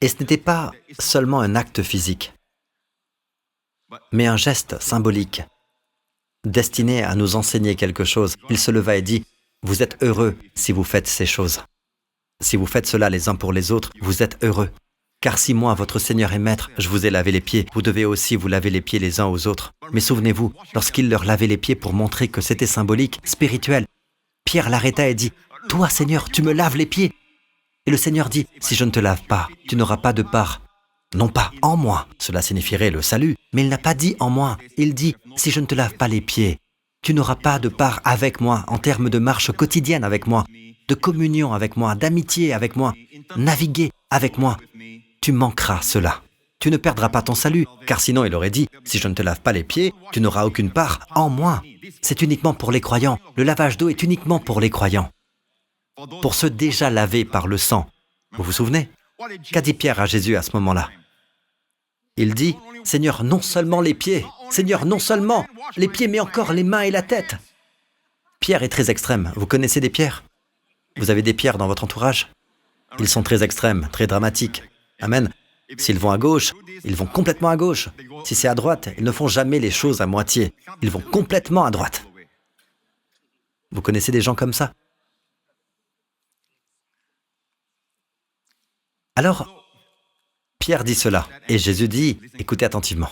Et ce n'était pas seulement un acte physique, mais un geste symbolique, destiné à nous enseigner quelque chose. Il se leva et dit « Vous êtes heureux si vous faites ces choses. Si vous faites cela les uns pour les autres, vous êtes heureux. Car si moi, votre Seigneur et Maître, je vous ai lavé les pieds, vous devez aussi vous laver les pieds les uns aux autres. » Mais souvenez-vous, lorsqu'il leur lavait les pieds pour montrer que c'était symbolique, spirituel, Pierre l'arrêta et dit « Toi, Seigneur, tu me laves les pieds. » Et le Seigneur dit « Si je ne te lave pas, tu n'auras pas de part. Non pas en moi. » Cela signifierait le salut, mais il n'a pas dit en moi. Il dit « Si je ne te lave pas les pieds, tu n'auras pas de part avec moi en termes de marche quotidienne avec moi, de communion avec moi, d'amitié avec moi, naviguer avec moi. Tu manqueras cela. Tu ne perdras pas ton salut, car sinon il aurait dit « Si je ne te lave pas les pieds, tu n'auras aucune part en moi. » C'est uniquement pour les croyants. Le lavage d'eau est uniquement pour les croyants. Pour ceux déjà lavés par le sang. Vous vous souvenez? Qu'a dit Pierre à Jésus à ce moment-là? Il dit « Seigneur, non seulement les pieds, Seigneur, non seulement les pieds, mais encore les mains et la tête. » Pierre est très extrême. Vous connaissez des pierres? Vous avez des pierres dans votre entourage? Ils sont très extrêmes, très dramatiques. Amen. S'ils vont à gauche, ils vont complètement à gauche. Si c'est à droite, ils ne font jamais les choses à moitié. Ils vont complètement à droite. Vous connaissez des gens comme ça? Alors, Pierre dit cela, et Jésus dit, écoutez attentivement.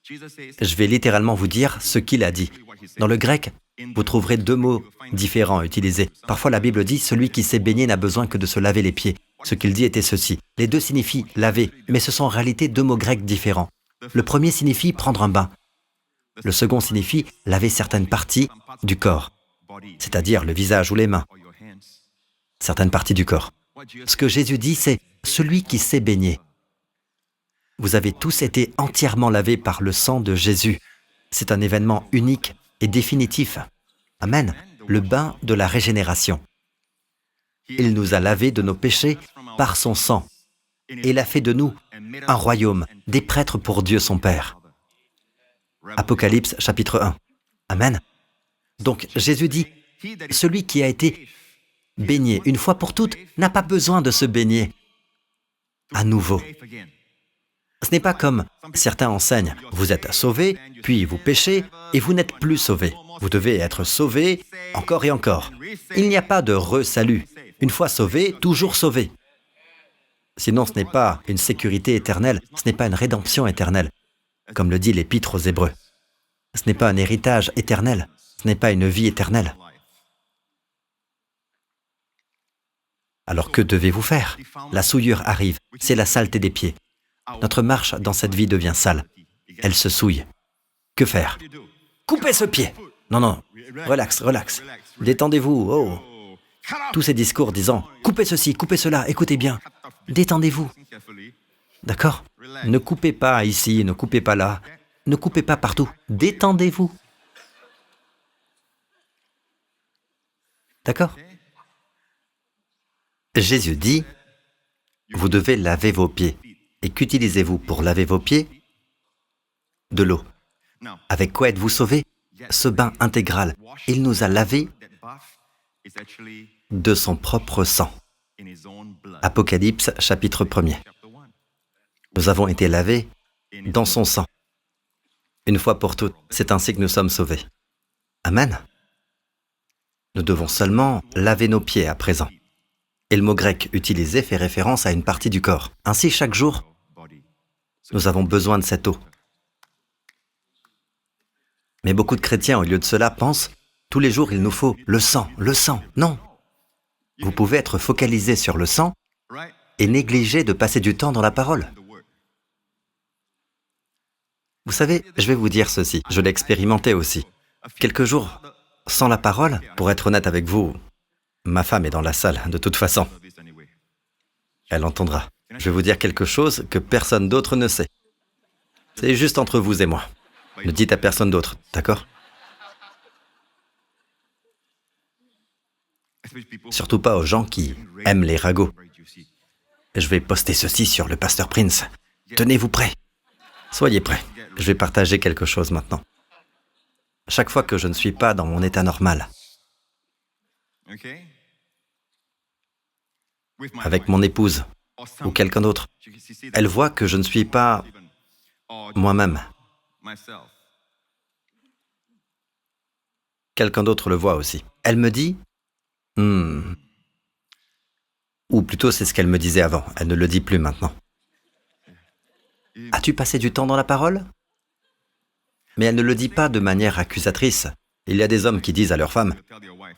Je vais littéralement vous dire ce qu'il a dit. Dans le grec, vous trouverez deux mots différents utilisés. Parfois la Bible dit « Celui qui s'est baigné n'a besoin que de se laver les pieds ». Ce qu'il dit était ceci. Les deux signifient « laver », mais ce sont en réalité deux mots grecs différents. Le premier signifie « prendre un bain ». Le second signifie « laver certaines parties du corps », c'est-à-dire le visage ou les mains. Certaines parties du corps. Ce que Jésus dit, c'est « celui qui s'est baigné ». Vous avez tous été entièrement lavés par le sang de Jésus. C'est un événement unique et définitif. Amen. Le bain de la régénération. Il nous a lavés de nos péchés par son sang. Et il a fait de nous un royaume, des prêtres pour Dieu son Père. Apocalypse chapitre 1. Amen. Donc Jésus dit, celui qui a été baigné une fois pour toutes n'a pas besoin de se baigner à nouveau. Ce n'est pas comme certains enseignent, vous êtes sauvés, puis vous péchez et vous n'êtes plus sauvés. Vous devez être sauvés encore et encore. Il n'y a pas de re-salut. Une fois sauvé, toujours sauvé. Sinon, ce n'est pas une sécurité éternelle, ce n'est pas une rédemption éternelle, comme le dit l'Épître aux Hébreux. Ce n'est pas un héritage éternel, ce n'est pas une vie éternelle. Alors que devez-vous faire? La souillure arrive, c'est la saleté des pieds. Notre marche dans cette vie devient sale. Elle se souille. Que faire? Coupez ce pied! Non, non, relax, relax. Détendez-vous, oh! Tous ces discours disant « coupez ceci, coupez cela, écoutez bien. Détendez-vous. » D'accord? Ne coupez pas ici, ne coupez pas là. Ne coupez pas partout. Détendez-vous. D'accord? Jésus dit « Vous devez laver vos pieds. » Et qu'utilisez-vous pour laver vos pieds? De l'eau. Avec quoi êtes-vous sauvés? Ce bain intégral. Il nous a lavés de son propre sang. Apocalypse chapitre 1er. Nous avons été lavés dans son sang. Une fois pour toutes, c'est ainsi que nous sommes sauvés. Amen. Nous devons seulement laver nos pieds à présent. Et le mot grec utilisé fait référence à une partie du corps. Ainsi, chaque jour, nous avons besoin de cette eau. Mais beaucoup de chrétiens, au lieu de cela, pensent « tous les jours, il nous faut le sang, le sang ». Non. Vous pouvez être focalisé sur le sang et négliger de passer du temps dans la parole. Vous savez, je vais vous dire ceci, je l'ai expérimenté aussi. Quelques jours sans la parole, pour être honnête avec vous, ma femme est dans la salle, de toute façon. Elle entendra. Je vais vous dire quelque chose que personne d'autre ne sait. C'est juste entre vous et moi. Ne dites à personne d'autre, d'accord? Surtout pas aux gens qui aiment les ragots. Je vais poster ceci sur le Pasteur Prince. Tenez-vous prêts. Soyez prêts. Je vais partager quelque chose maintenant. Chaque fois que je ne suis pas dans mon état normal, avec mon épouse ou quelqu'un d'autre, elle voit que je ne suis pas moi-même. Quelqu'un d'autre le voit aussi. Elle me dit, ou plutôt c'est ce qu'elle me disait avant, elle ne le dit plus maintenant. As-tu passé du temps dans la parole? Mais elle ne le dit pas de manière accusatrice. Il y a des hommes qui disent à leur femme,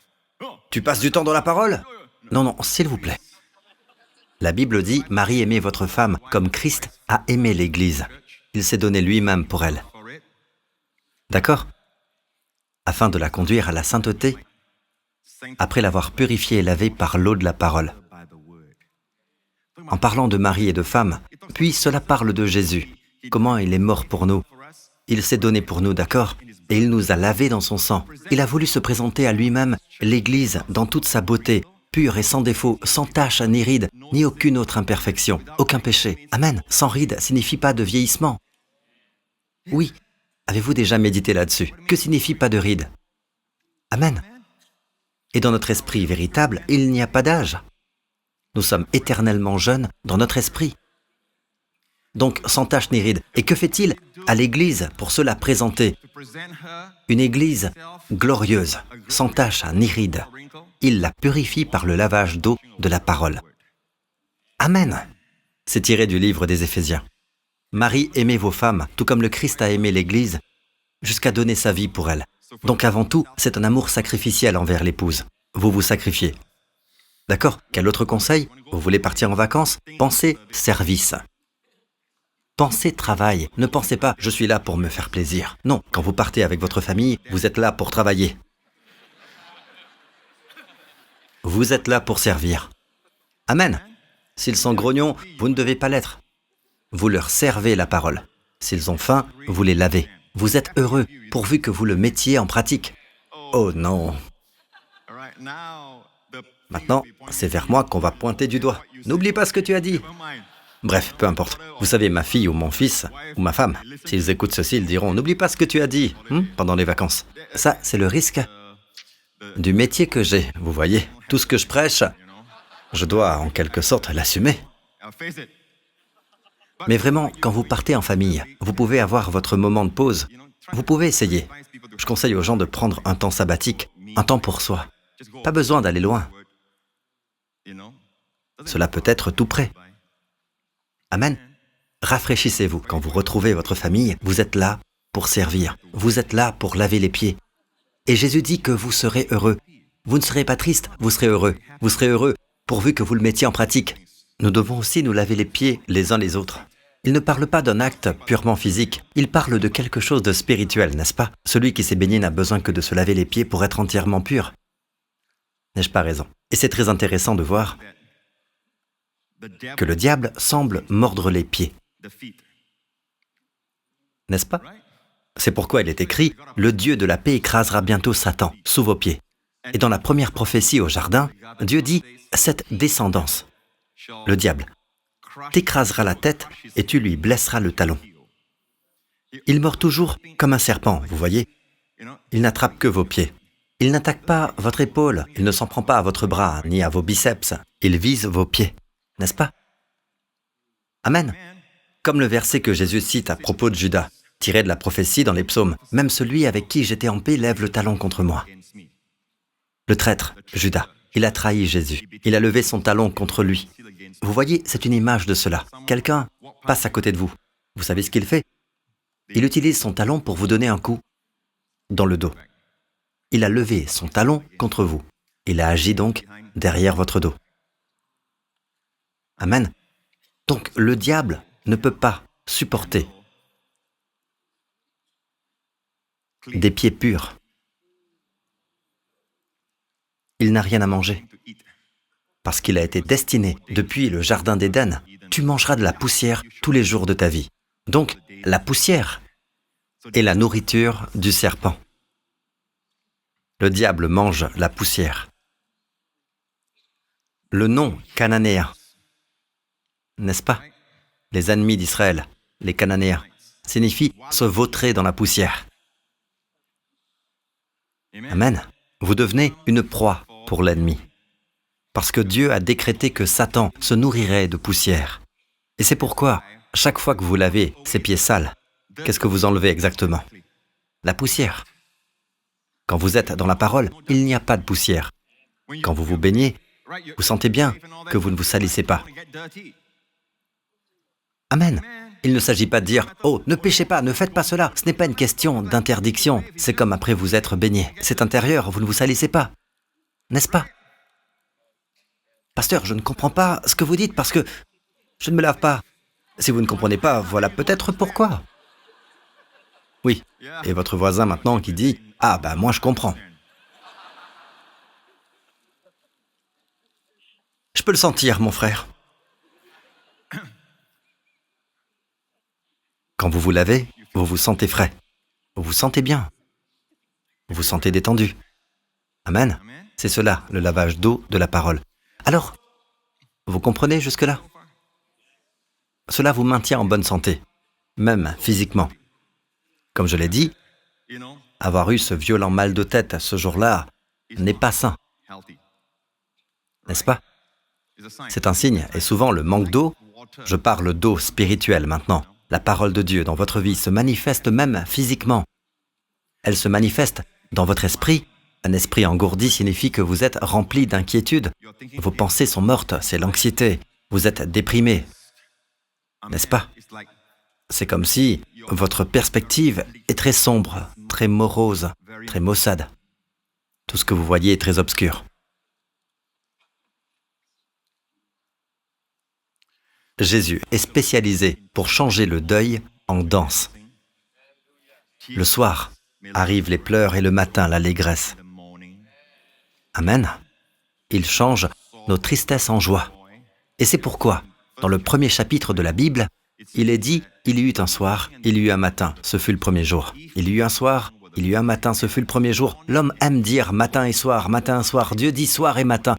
« Tu passes du temps dans la parole ?» Non, non, s'il vous plaît. La Bible dit, « Marie, aimez votre femme comme Christ a aimé l'Église. Il s'est donné lui-même pour elle. » D'accord? Afin de la conduire à la sainteté, après l'avoir purifiée et lavée par l'eau de la parole. En parlant de mari et de femme, puis cela parle de Jésus. Comment il est mort pour nous. Il s'est donné pour nous, d'accord? Et il nous a lavés dans son sang. Il a voulu se présenter à lui-même, l'Église, dans toute sa beauté, pure et sans défaut, sans tache ni ride, ni aucune autre imperfection, aucun péché. Amen. Sans ride signifie pas de vieillissement. Oui. Avez-vous déjà médité là-dessus? Que signifie pas de ride? Amen. Et dans notre esprit véritable, il n'y a pas d'âge. Nous sommes éternellement jeunes dans notre esprit. Donc, sans tache ni ride. Et que fait-il à l'Église pour se la présenter? Une Église glorieuse, sans tache ni ride. Il la purifie par le lavage d'eau de la parole. Amen. C'est tiré du livre des Éphésiens. Marie, aimez vos femmes, tout comme le Christ a aimé l'Église, jusqu'à donner sa vie pour elle. Donc avant tout, c'est un amour sacrificiel envers l'épouse. Vous vous sacrifiez. D'accord? Quel autre conseil? Vous voulez partir en vacances? Pensez service. Pensez travail. Ne pensez pas « je suis là pour me faire plaisir ». Non, quand vous partez avec votre famille, vous êtes là pour travailler. Vous êtes là pour servir. Amen. S'ils sont grognons, vous ne devez pas l'être. Vous leur servez la parole. S'ils ont faim, vous les lavez. Vous êtes heureux, pourvu que vous le mettiez en pratique. Oh non. Maintenant, c'est vers moi qu'on va pointer du doigt. N'oublie pas ce que tu as dit. Bref, peu importe. Vous savez, ma fille ou mon fils, ou ma femme, s'ils écoutent ceci, ils diront « N'oublie pas ce que tu as dit pendant les vacances. » Ça, c'est le risque du métier que j'ai, vous voyez. Tout ce que je prêche, je dois en quelque sorte l'assumer. Mais vraiment, quand vous partez en famille, vous pouvez avoir votre moment de pause. Vous pouvez essayer. Je conseille aux gens de prendre un temps sabbatique, un temps pour soi. Pas besoin d'aller loin. Cela peut être tout près. Amen. Rafraîchissez-vous. Quand vous retrouvez votre famille, vous êtes là pour servir. Vous êtes là pour laver les pieds. Et Jésus dit que vous serez heureux. Vous ne serez pas triste, vous serez heureux. Vous serez heureux pourvu que vous le mettiez en pratique. Nous devons aussi nous laver les pieds les uns les autres. Il ne parle pas d'un acte purement physique. Il parle de quelque chose de spirituel, n'est-ce pas? Celui qui s'est baigné n'a besoin que de se laver les pieds pour être entièrement pur. N'ai-je pas raison? Et c'est très intéressant de voir que le diable semble mordre les pieds. N'est-ce pas? C'est pourquoi il est écrit « Le Dieu de la paix écrasera bientôt Satan sous vos pieds ». Et dans la première prophétie au jardin, Dieu dit « Cette descendance, le diable, t'écrasera la tête et tu lui blesseras le talon. » Il mord toujours comme un serpent, vous voyez. Il n'attrape que vos pieds. Il n'attaque pas votre épaule, il ne s'en prend pas à votre bras, ni à vos biceps. Il vise vos pieds, n'est-ce pas? Amen. Comme le verset que Jésus cite à propos de Judas, tiré de la prophétie dans les psaumes, « Même celui avec qui j'étais en paix lève le talon contre moi. » Le traître, Judas, il a trahi Jésus. Il a levé son talon contre lui. Vous voyez, c'est une image de cela. Quelqu'un passe à côté de vous. Vous savez ce qu'il fait? Il utilise son talon pour vous donner un coup dans le dos. Il a levé son talon contre vous. Il a agi donc derrière votre dos. Amen. Donc le diable ne peut pas supporter des pieds purs. Il n'a rien à manger, parce qu'il a été destiné depuis le jardin d'Éden. Tu mangeras de la poussière tous les jours de ta vie. Donc, la poussière est la nourriture du serpent. Le diable mange la poussière. Le nom cananéen, n'est-ce pas? Les ennemis d'Israël, les Cananéens, signifie se vautrer dans la poussière. Amen. Vous devenez une proie pour l'ennemi. Parce que Dieu a décrété que Satan se nourrirait de poussière. Et c'est pourquoi, chaque fois que vous lavez ces pieds sales, qu'est-ce que vous enlevez exactement? La poussière. Quand vous êtes dans la parole, il n'y a pas de poussière. Quand vous vous baignez, vous sentez bien que vous ne vous salissez pas. Amen. Il ne s'agit pas de dire « Oh, ne péchez pas, ne faites pas cela ». Ce n'est pas une question d'interdiction. C'est comme après vous être baigné. C'est intérieur, vous ne vous salissez pas. N'est-ce pas? Pasteur, je ne comprends pas ce que vous dites parce que je ne me lave pas. Si vous ne comprenez pas, voilà peut-être pourquoi. Oui, et votre voisin maintenant qui dit « Ah, ben moi je comprends ». Je peux le sentir, mon frère. Quand vous vous lavez, vous vous sentez frais. Vous vous sentez bien. Vous vous sentez détendu. Amen. C'est cela, le lavage d'eau de la parole. Alors, vous comprenez jusque-là? Cela vous maintient en bonne santé, même physiquement. Comme je l'ai dit, avoir eu ce violent mal de tête ce jour-là n'est pas sain, n'est-ce pas? C'est un signe, et souvent le manque d'eau, je parle d'eau spirituelle maintenant, la parole de Dieu dans votre vie se manifeste même physiquement. Elle se manifeste dans votre esprit. Un esprit engourdi signifie que vous êtes rempli d'inquiétude. Vos pensées sont mortes, c'est l'anxiété. Vous êtes déprimé, n'est-ce pas? C'est comme si votre perspective est très sombre, très morose, très maussade. Tout ce que vous voyez est très obscur. Jésus est spécialisé pour changer le deuil en danse. Le soir arrivent les pleurs et le matin l'allégresse. Amen. Il change nos tristesses en joie. Et c'est pourquoi, dans le premier chapitre de la Bible, il est dit « Il y eut un soir, il y eut un matin, ce fut le premier jour. Il y eut un soir, il y eut un matin, ce fut le premier jour. L'homme aime dire matin et soir, Dieu dit soir et matin,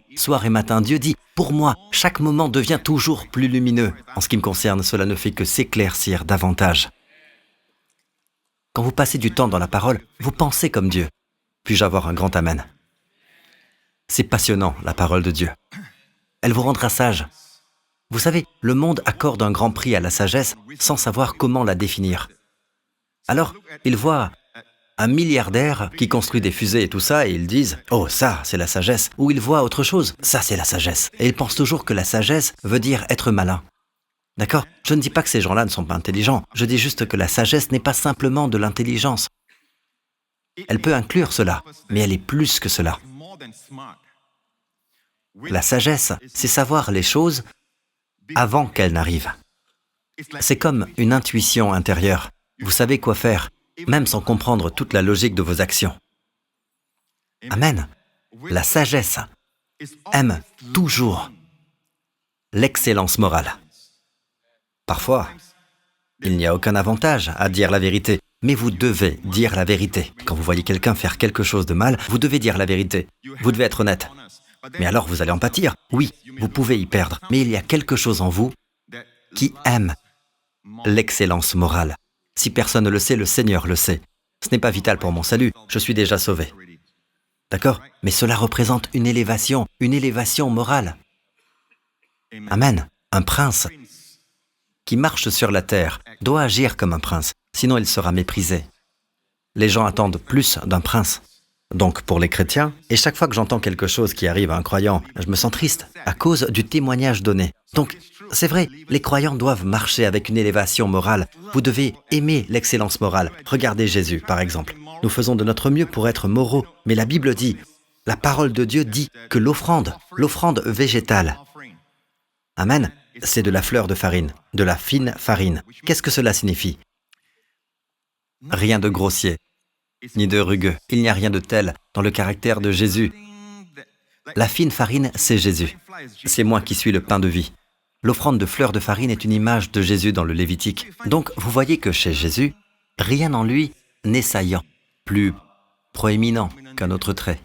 Dieu dit « Pour moi, chaque moment devient toujours plus lumineux. En ce qui me concerne, cela ne fait que s'éclaircir davantage. » Quand vous passez du temps dans la parole, vous pensez comme Dieu. Puis-je avoir un grand amen? C'est passionnant, la parole de Dieu. Elle vous rendra sage. Vous savez, le monde accorde un grand prix à la sagesse sans savoir comment la définir. Alors, ils voient un milliardaire qui construit des fusées et tout ça, et ils disent « Oh, ça, c'est la sagesse ». Ou ils voient autre chose, « Ça, c'est la sagesse ». Et ils pensent toujours que la sagesse veut dire être malin. D'accord? Je ne dis pas que ces gens-là ne sont pas intelligents. Je dis juste que la sagesse n'est pas simplement de l'intelligence. Elle peut inclure cela, mais elle est plus que cela. La sagesse, c'est savoir les choses avant qu'elles n'arrivent. C'est comme une intuition intérieure. Vous savez quoi faire, même sans comprendre toute la logique de vos actions. Amen. La sagesse aime toujours l'excellence morale. Parfois, il n'y a aucun avantage à dire la vérité, mais vous devez dire la vérité. Quand vous voyez quelqu'un faire quelque chose de mal, vous devez dire la vérité. Vous devez être honnête. Mais alors vous allez en pâtir. Oui, vous pouvez y perdre, mais il y a quelque chose en vous qui aime l'excellence morale. Si personne ne le sait, le Seigneur le sait. Ce n'est pas vital pour mon salut, je suis déjà sauvé. D'accord? Mais cela représente une élévation morale. Amen. Un prince qui marche sur la terre doit agir comme un prince, sinon il sera méprisé. Les gens attendent plus d'un prince. Donc pour les chrétiens, et chaque fois que j'entends quelque chose qui arrive à un croyant, je me sens triste à cause du témoignage donné. Donc c'est vrai, les croyants doivent marcher avec une élévation morale. Vous devez aimer l'excellence morale. Regardez Jésus, par exemple. Nous faisons de notre mieux pour être moraux, mais la Bible dit, la parole de Dieu dit que l'offrande végétale, amen, c'est de la fleur de farine, de la fine farine. Qu'est-ce que cela signifie? Rien de grossier. ni de rugueux. Il n'y a rien de tel dans le caractère de Jésus. La fine farine, c'est Jésus. C'est moi qui suis le pain de vie. L'offrande de fleurs de farine est une image de Jésus dans le Lévitique. Donc, vous voyez que chez Jésus, rien en lui n'est saillant, plus proéminent qu'un autre trait.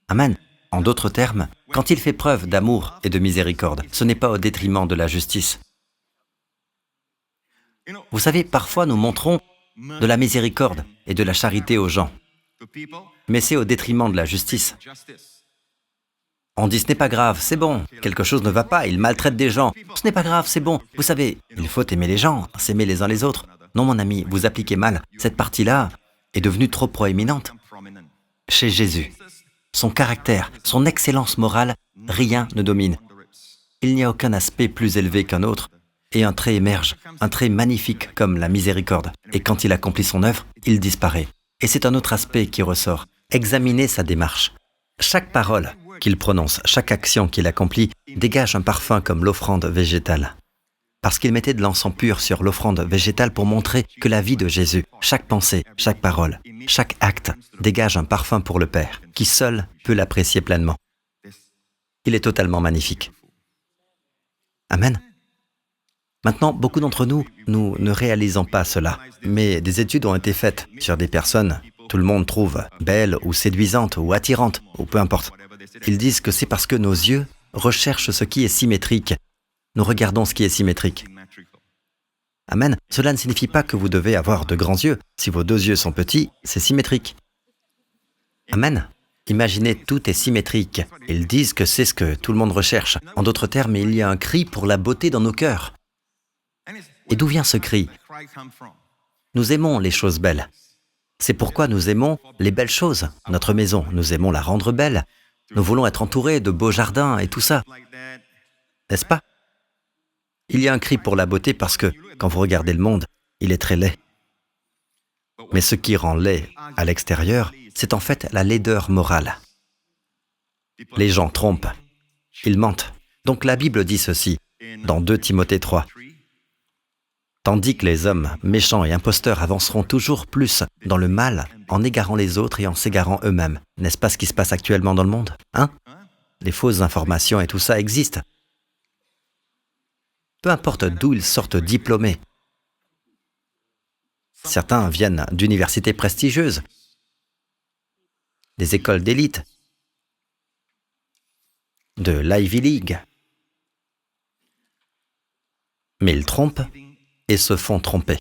Amen. En d'autres termes, quand il fait preuve d'amour et de miséricorde, ce n'est pas au détriment de la justice. Vous savez, parfois nous montrons de la miséricorde et de la charité aux gens, mais c'est au détriment de la justice. On dit, ce n'est pas grave, c'est bon, quelque chose ne va pas, il maltraite des gens. Ce n'est pas grave, c'est bon. Vous savez, il faut aimer les gens, s'aimer les uns les autres. Non, mon ami, vous appliquez mal. Cette partie-là est devenue trop proéminente. Chez Jésus, son caractère, son excellence morale, rien ne domine. Il n'y a aucun aspect plus élevé qu'un autre, et un trait émerge, un trait magnifique comme la miséricorde. Et quand il accomplit son œuvre, il disparaît. Et c'est un autre aspect qui ressort. Examinez sa démarche. Chaque parole qu'il prononce, chaque action qu'il accomplit, dégage un parfum comme l'offrande végétale. Parce qu'il mettait de l'encens pur sur l'offrande végétale pour montrer que la vie de Jésus, chaque pensée, chaque parole, chaque acte, dégage un parfum pour le Père, qui seul peut l'apprécier pleinement. Il est totalement magnifique. Amen. Maintenant, beaucoup d'entre nous ne réalisons pas cela, mais des études ont été faites sur des personnes, tout le monde trouve belles ou séduisantes ou attirantes, ou peu importe. Ils disent que c'est parce que nos yeux recherchent ce qui est symétrique. Nous regardons ce qui est symétrique. Amen. Cela ne signifie pas que vous devez avoir de grands yeux. Si vos 2 yeux sont petits, c'est symétrique. Amen. Imaginez, tout est symétrique. Ils disent que c'est ce que tout le monde recherche. En d'autres termes, il y a un cri pour la beauté dans nos cœurs. Et d'où vient ce cri? Nous aimons les choses belles. C'est pourquoi nous aimons les belles choses. Notre maison, nous aimons la rendre belle. Nous voulons être entourés de beaux jardins et tout ça. N'est-ce pas? Il y a un cri pour la beauté parce que, quand vous regardez le monde, il est très laid. Mais ce qui rend laid à l'extérieur, c'est en fait la laideur morale. Les gens trompent, ils mentent. Donc la Bible dit ceci, dans 2 Timothée 3. Tandis que les hommes méchants et imposteurs avanceront toujours plus dans le mal en égarant les autres et en s'égarant eux-mêmes. N'est-ce pas ce qui se passe actuellement dans le monde? Les fausses informations et tout ça existent. Peu importe d'où ils sortent diplômés. Certains viennent d'universités prestigieuses, des écoles d'élite, de l'Ivy League. Mais ils trompent et se font tromper.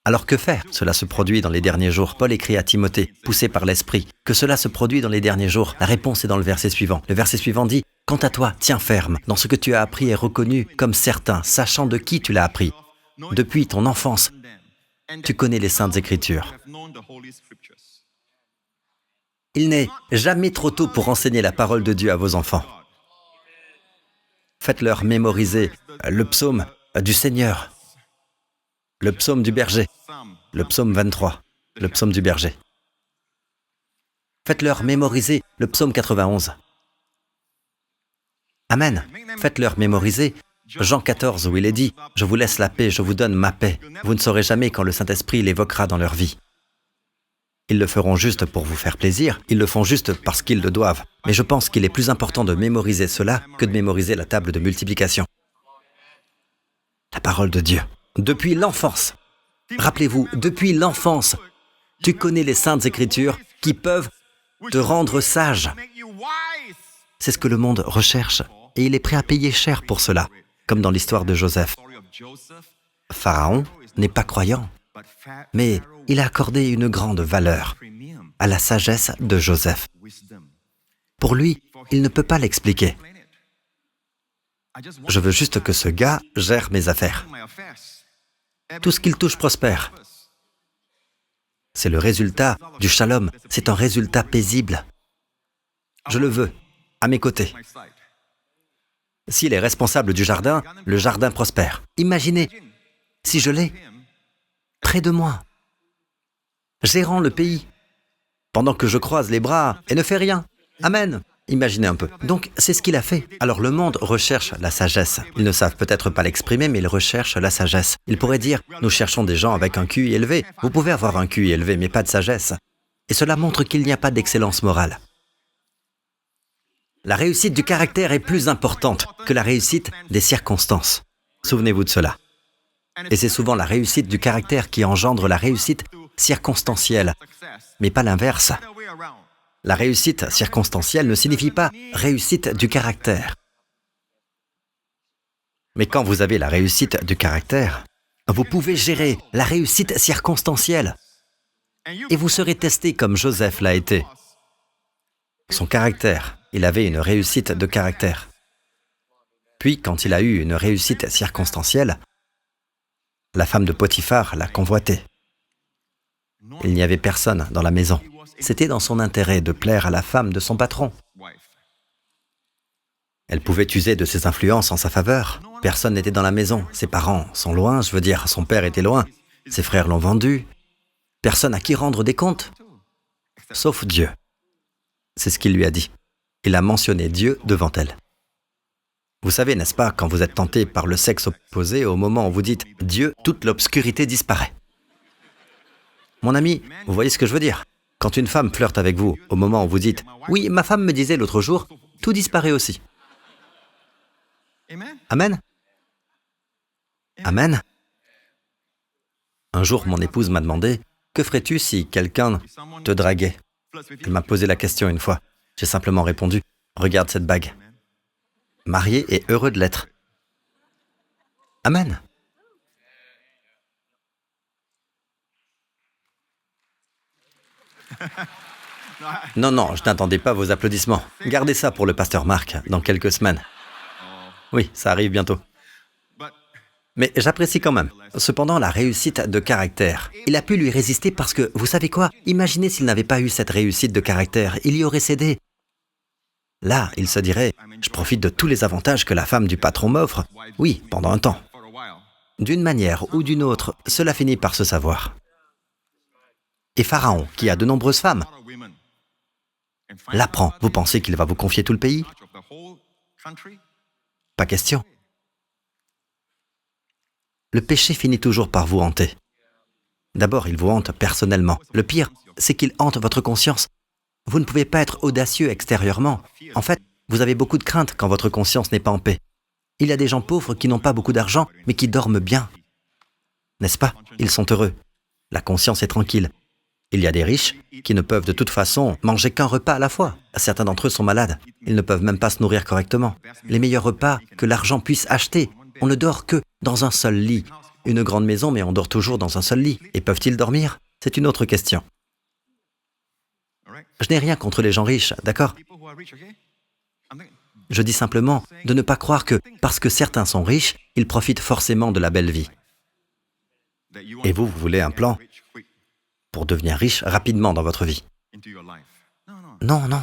Alors que faire? Cela se produit dans les derniers jours. Paul écrit à Timothée, poussé par l'Esprit, que cela se produit dans les derniers jours. La réponse est dans le verset suivant. Le verset suivant dit, « Quant à toi, tiens ferme dans ce que tu as appris et reconnu comme certain, sachant de qui tu l'as appris. Depuis ton enfance, tu connais les Saintes Écritures. » Il n'est jamais trop tôt pour enseigner la parole de Dieu à vos enfants. Faites-leur mémoriser le psaume du Seigneur, le psaume du berger, le psaume 23, le psaume du berger. Faites-leur mémoriser le psaume 91. Amen. Faites-leur mémoriser Jean 14 où il est dit « Je vous laisse la paix, je vous donne ma paix. Vous ne saurez jamais quand le Saint-Esprit l'évoquera dans leur vie. » Ils le feront juste pour vous faire plaisir, ils le font juste parce qu'ils le doivent. Mais je pense qu'il est plus important de mémoriser cela que de mémoriser la table de multiplication. La parole de Dieu. Depuis l'enfance, rappelez-vous, depuis l'enfance, tu connais les Saintes Écritures qui peuvent te rendre sage. C'est ce que le monde recherche et il est prêt à payer cher pour cela, comme dans l'histoire de Joseph. Pharaon n'est pas croyant, mais il a accordé une grande valeur à la sagesse de Joseph. Pour lui, il ne peut pas l'expliquer. Je veux juste que ce gars gère mes affaires. Tout ce qu'il touche prospère. C'est le résultat du shalom. C'est un résultat paisible. Je le veux, à mes côtés. S'il est responsable du jardin, le jardin prospère. Imaginez, si je l'ai près de moi, gérant le pays, pendant que je croise les bras et ne fais rien. Amen. Imaginez un peu. Donc, c'est ce qu'il a fait. Alors, le monde recherche la sagesse. Ils ne savent peut-être pas l'exprimer, mais ils recherchent la sagesse. Ils pourraient dire, nous cherchons des gens avec un QI élevé. Vous pouvez avoir un QI élevé, mais pas de sagesse. Et cela montre qu'il n'y a pas d'excellence morale. La réussite du caractère est plus importante que la réussite des circonstances. Souvenez-vous de cela. Et c'est souvent la réussite du caractère qui engendre la réussite circonstancielle, mais pas l'inverse. La réussite circonstancielle ne signifie pas réussite du caractère. Mais quand vous avez la réussite du caractère, vous pouvez gérer la réussite circonstancielle. Et vous serez testé comme Joseph l'a été. Son caractère, il avait une réussite de caractère. Puis, quand il a eu une réussite circonstancielle, la femme de Potiphar l'a convoité. Il n'y avait personne dans la maison. C'était dans son intérêt de plaire à la femme de son patron. Elle pouvait user de ses influences en sa faveur. Personne n'était dans la maison. Ses parents sont loin, je veux dire, son père était loin. Ses frères l'ont vendu. Personne à qui rendre des comptes, sauf Dieu. C'est ce qu'il lui a dit. Il a mentionné Dieu devant elle. Vous savez, n'est-ce pas, quand vous êtes tenté par le sexe opposé, au moment où vous dites « Dieu », toute l'obscurité disparaît. Mon ami, vous voyez ce que je veux dire? Quand une femme flirte avec vous, au moment où vous dites « Oui, ma femme me disait l'autre jour », tout disparaît aussi. Amen? Amen? Un jour, mon épouse m'a demandé « Que ferais-tu si quelqu'un te draguait ?» Elle m'a posé la question une fois. J'ai simplement répondu « Regarde cette bague. » Marié et heureux de l'être. Amen. Non, je n'attendais pas vos applaudissements. Gardez ça pour le pasteur Marc, dans quelques semaines. Oui, ça arrive bientôt. Mais j'apprécie quand même. Cependant, la réussite de caractère. Il a pu lui résister parce que, vous savez quoi? Imaginez s'il n'avait pas eu cette réussite de caractère, il y aurait cédé. Là, il se dirait, je profite de tous les avantages que la femme du patron m'offre. Oui, pendant un temps. D'une manière ou d'une autre, cela finit par se savoir. Et Pharaon, qui a de nombreuses femmes, l'apprend. Vous pensez qu'il va vous confier tout le pays? Pas question. Le péché finit toujours par vous hanter. D'abord, il vous hante personnellement. Le pire, c'est qu'il hante votre conscience. Vous ne pouvez pas être audacieux extérieurement. En fait, vous avez beaucoup de crainte quand votre conscience n'est pas en paix. Il y a des gens pauvres qui n'ont pas beaucoup d'argent, mais qui dorment bien. N'est-ce pas? Ils sont heureux. La conscience est tranquille. Il y a des riches qui ne peuvent de toute façon manger qu'un repas à la fois. Certains d'entre eux sont malades. Ils ne peuvent même pas se nourrir correctement. Les meilleurs repas que l'argent puisse acheter. On ne dort que dans un seul lit. Une grande maison, mais on dort toujours dans un seul lit. Et peuvent-ils dormir? C'est une autre question. Je n'ai rien contre les gens riches, d'accord? Je dis simplement de ne pas croire que, parce que certains sont riches, ils profitent forcément de la belle vie. Et vous voulez un plan pour devenir riche rapidement dans votre vie. Non.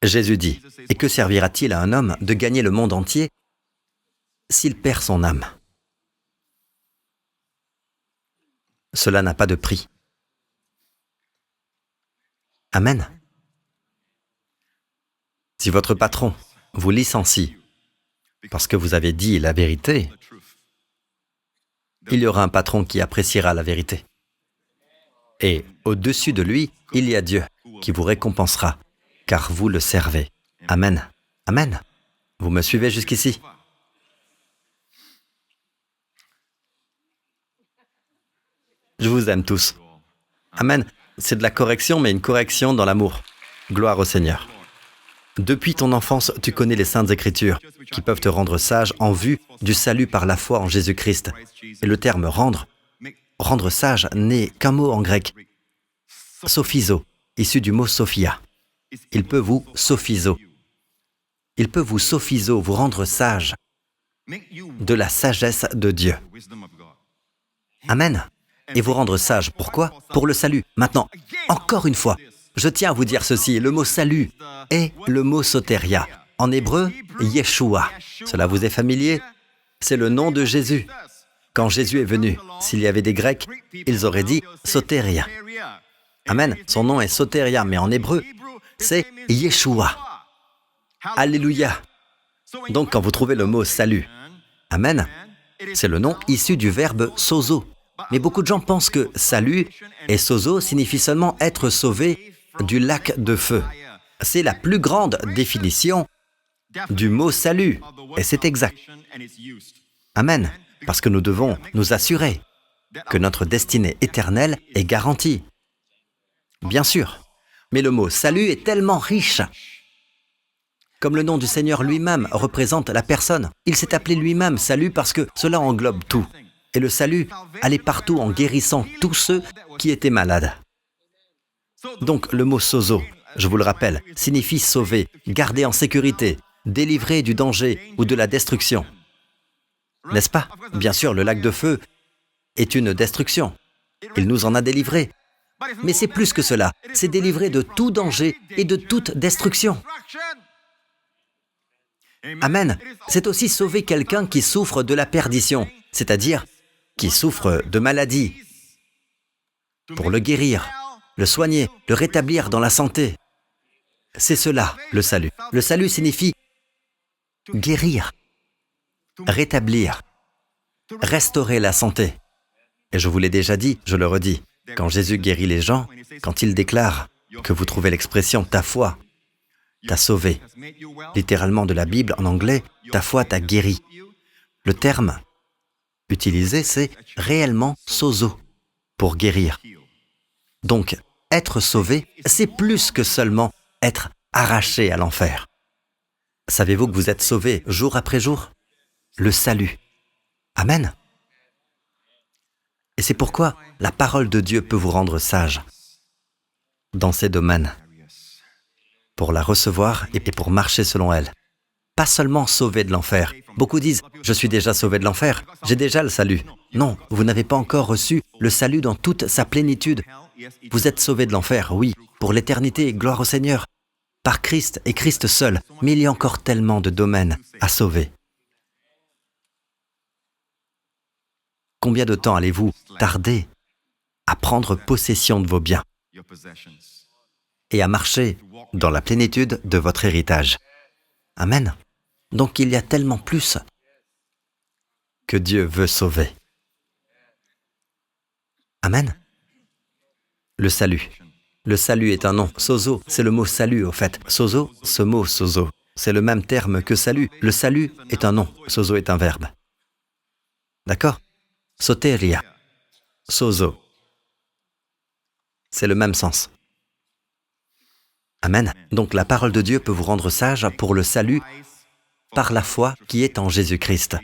Jésus dit, « Et que servira-t-il à un homme de gagner le monde entier s'il perd son âme ?» Cela n'a pas de prix. Amen. Si votre patron vous licencie parce que vous avez dit la vérité, il y aura un patron qui appréciera la vérité. Et au-dessus de lui, il y a Dieu qui vous récompensera, car vous le servez. Amen. Amen. Vous me suivez jusqu'ici? Je vous aime tous. Amen. C'est de la correction, mais une correction dans l'amour. Gloire au Seigneur. Depuis ton enfance, tu connais les Saintes Écritures, qui peuvent te rendre sage en vue du salut par la foi en Jésus-Christ. Et le terme « rendre » sage n'est qu'un mot en grec. Sophizo, issu du mot sophia. Il peut vous sophizo. Il peut vous sophizo, vous rendre sage de la sagesse de Dieu. Amen. Et vous rendre sage, pourquoi? Pour le salut. Maintenant, encore une fois, je tiens à vous dire ceci, le mot salut est le mot soteria. En hébreu, Yeshua. Cela vous est familier? C'est le nom de Jésus. Quand Jésus est venu, s'il y avait des Grecs, ils auraient dit soteria. Amen. Son nom est soteria, mais en hébreu, c'est Yeshua. Alléluia. Donc quand vous trouvez le mot salut, Amen, c'est le nom issu du verbe sozo. Mais beaucoup de gens pensent que salut et sozo signifient seulement être sauvé du lac de feu. C'est la plus grande définition du mot salut. Et c'est exact. Amen. Parce que nous devons nous assurer que notre destinée éternelle est garantie. Bien sûr. Mais le mot salut est tellement riche. Comme le nom du Seigneur lui-même représente la personne, il s'est appelé lui-même salut parce que cela englobe tout. Et le salut allait partout en guérissant tous ceux qui étaient malades. Donc le mot sozo, je vous le rappelle, signifie sauver, garder en sécurité, délivrer du danger ou de la destruction. N'est-ce pas? Bien sûr, le lac de feu est une destruction. Il nous en a délivrés. Mais c'est plus que cela, c'est délivrer de tout danger et de toute destruction. Amen. C'est aussi sauver quelqu'un qui souffre de la perdition, c'est-à-dire qui souffre de maladie, pour le guérir, le soigner, le rétablir dans la santé. C'est cela, le salut. Le salut signifie guérir, rétablir, restaurer la santé. Et je vous l'ai déjà dit, je le redis, quand Jésus guérit les gens, quand il déclare que vous trouvez l'expression « ta foi t'a sauvé », littéralement de la Bible en anglais, « ta foi t'a guéri ». Le terme utilisé, c'est réellement « sozo », pour guérir. Donc, être sauvé, c'est plus que seulement être arraché à l'enfer. Savez-vous que vous êtes sauvé jour après jour? Le salut. Amen. Et c'est pourquoi la parole de Dieu peut vous rendre sage dans ces domaines, pour la recevoir et pour marcher selon elle. Pas seulement sauvé de l'enfer. Beaucoup disent « je suis déjà sauvé de l'enfer, j'ai déjà le salut ». Non, vous n'avez pas encore reçu le salut dans toute sa plénitude. Vous êtes sauvé de l'enfer, oui, pour l'éternité, gloire au Seigneur, par Christ et Christ seul. Mais il y a encore tellement de domaines à sauver. Combien de temps allez-vous tarder à prendre possession de vos biens et à marcher dans la plénitude de votre héritage? Amen. Donc il y a tellement plus que Dieu veut sauver. Amen. Le salut. Le salut est un nom. Sozo, c'est le mot salut au fait. Sozo, ce mot sozo, c'est le même terme que salut. Le salut est un nom. Sozo est un verbe. D'accord? Soteria, sozo. C'est le même sens. Amen. Donc la parole de Dieu peut vous rendre sage pour le salut par la foi qui est en Jésus-Christ.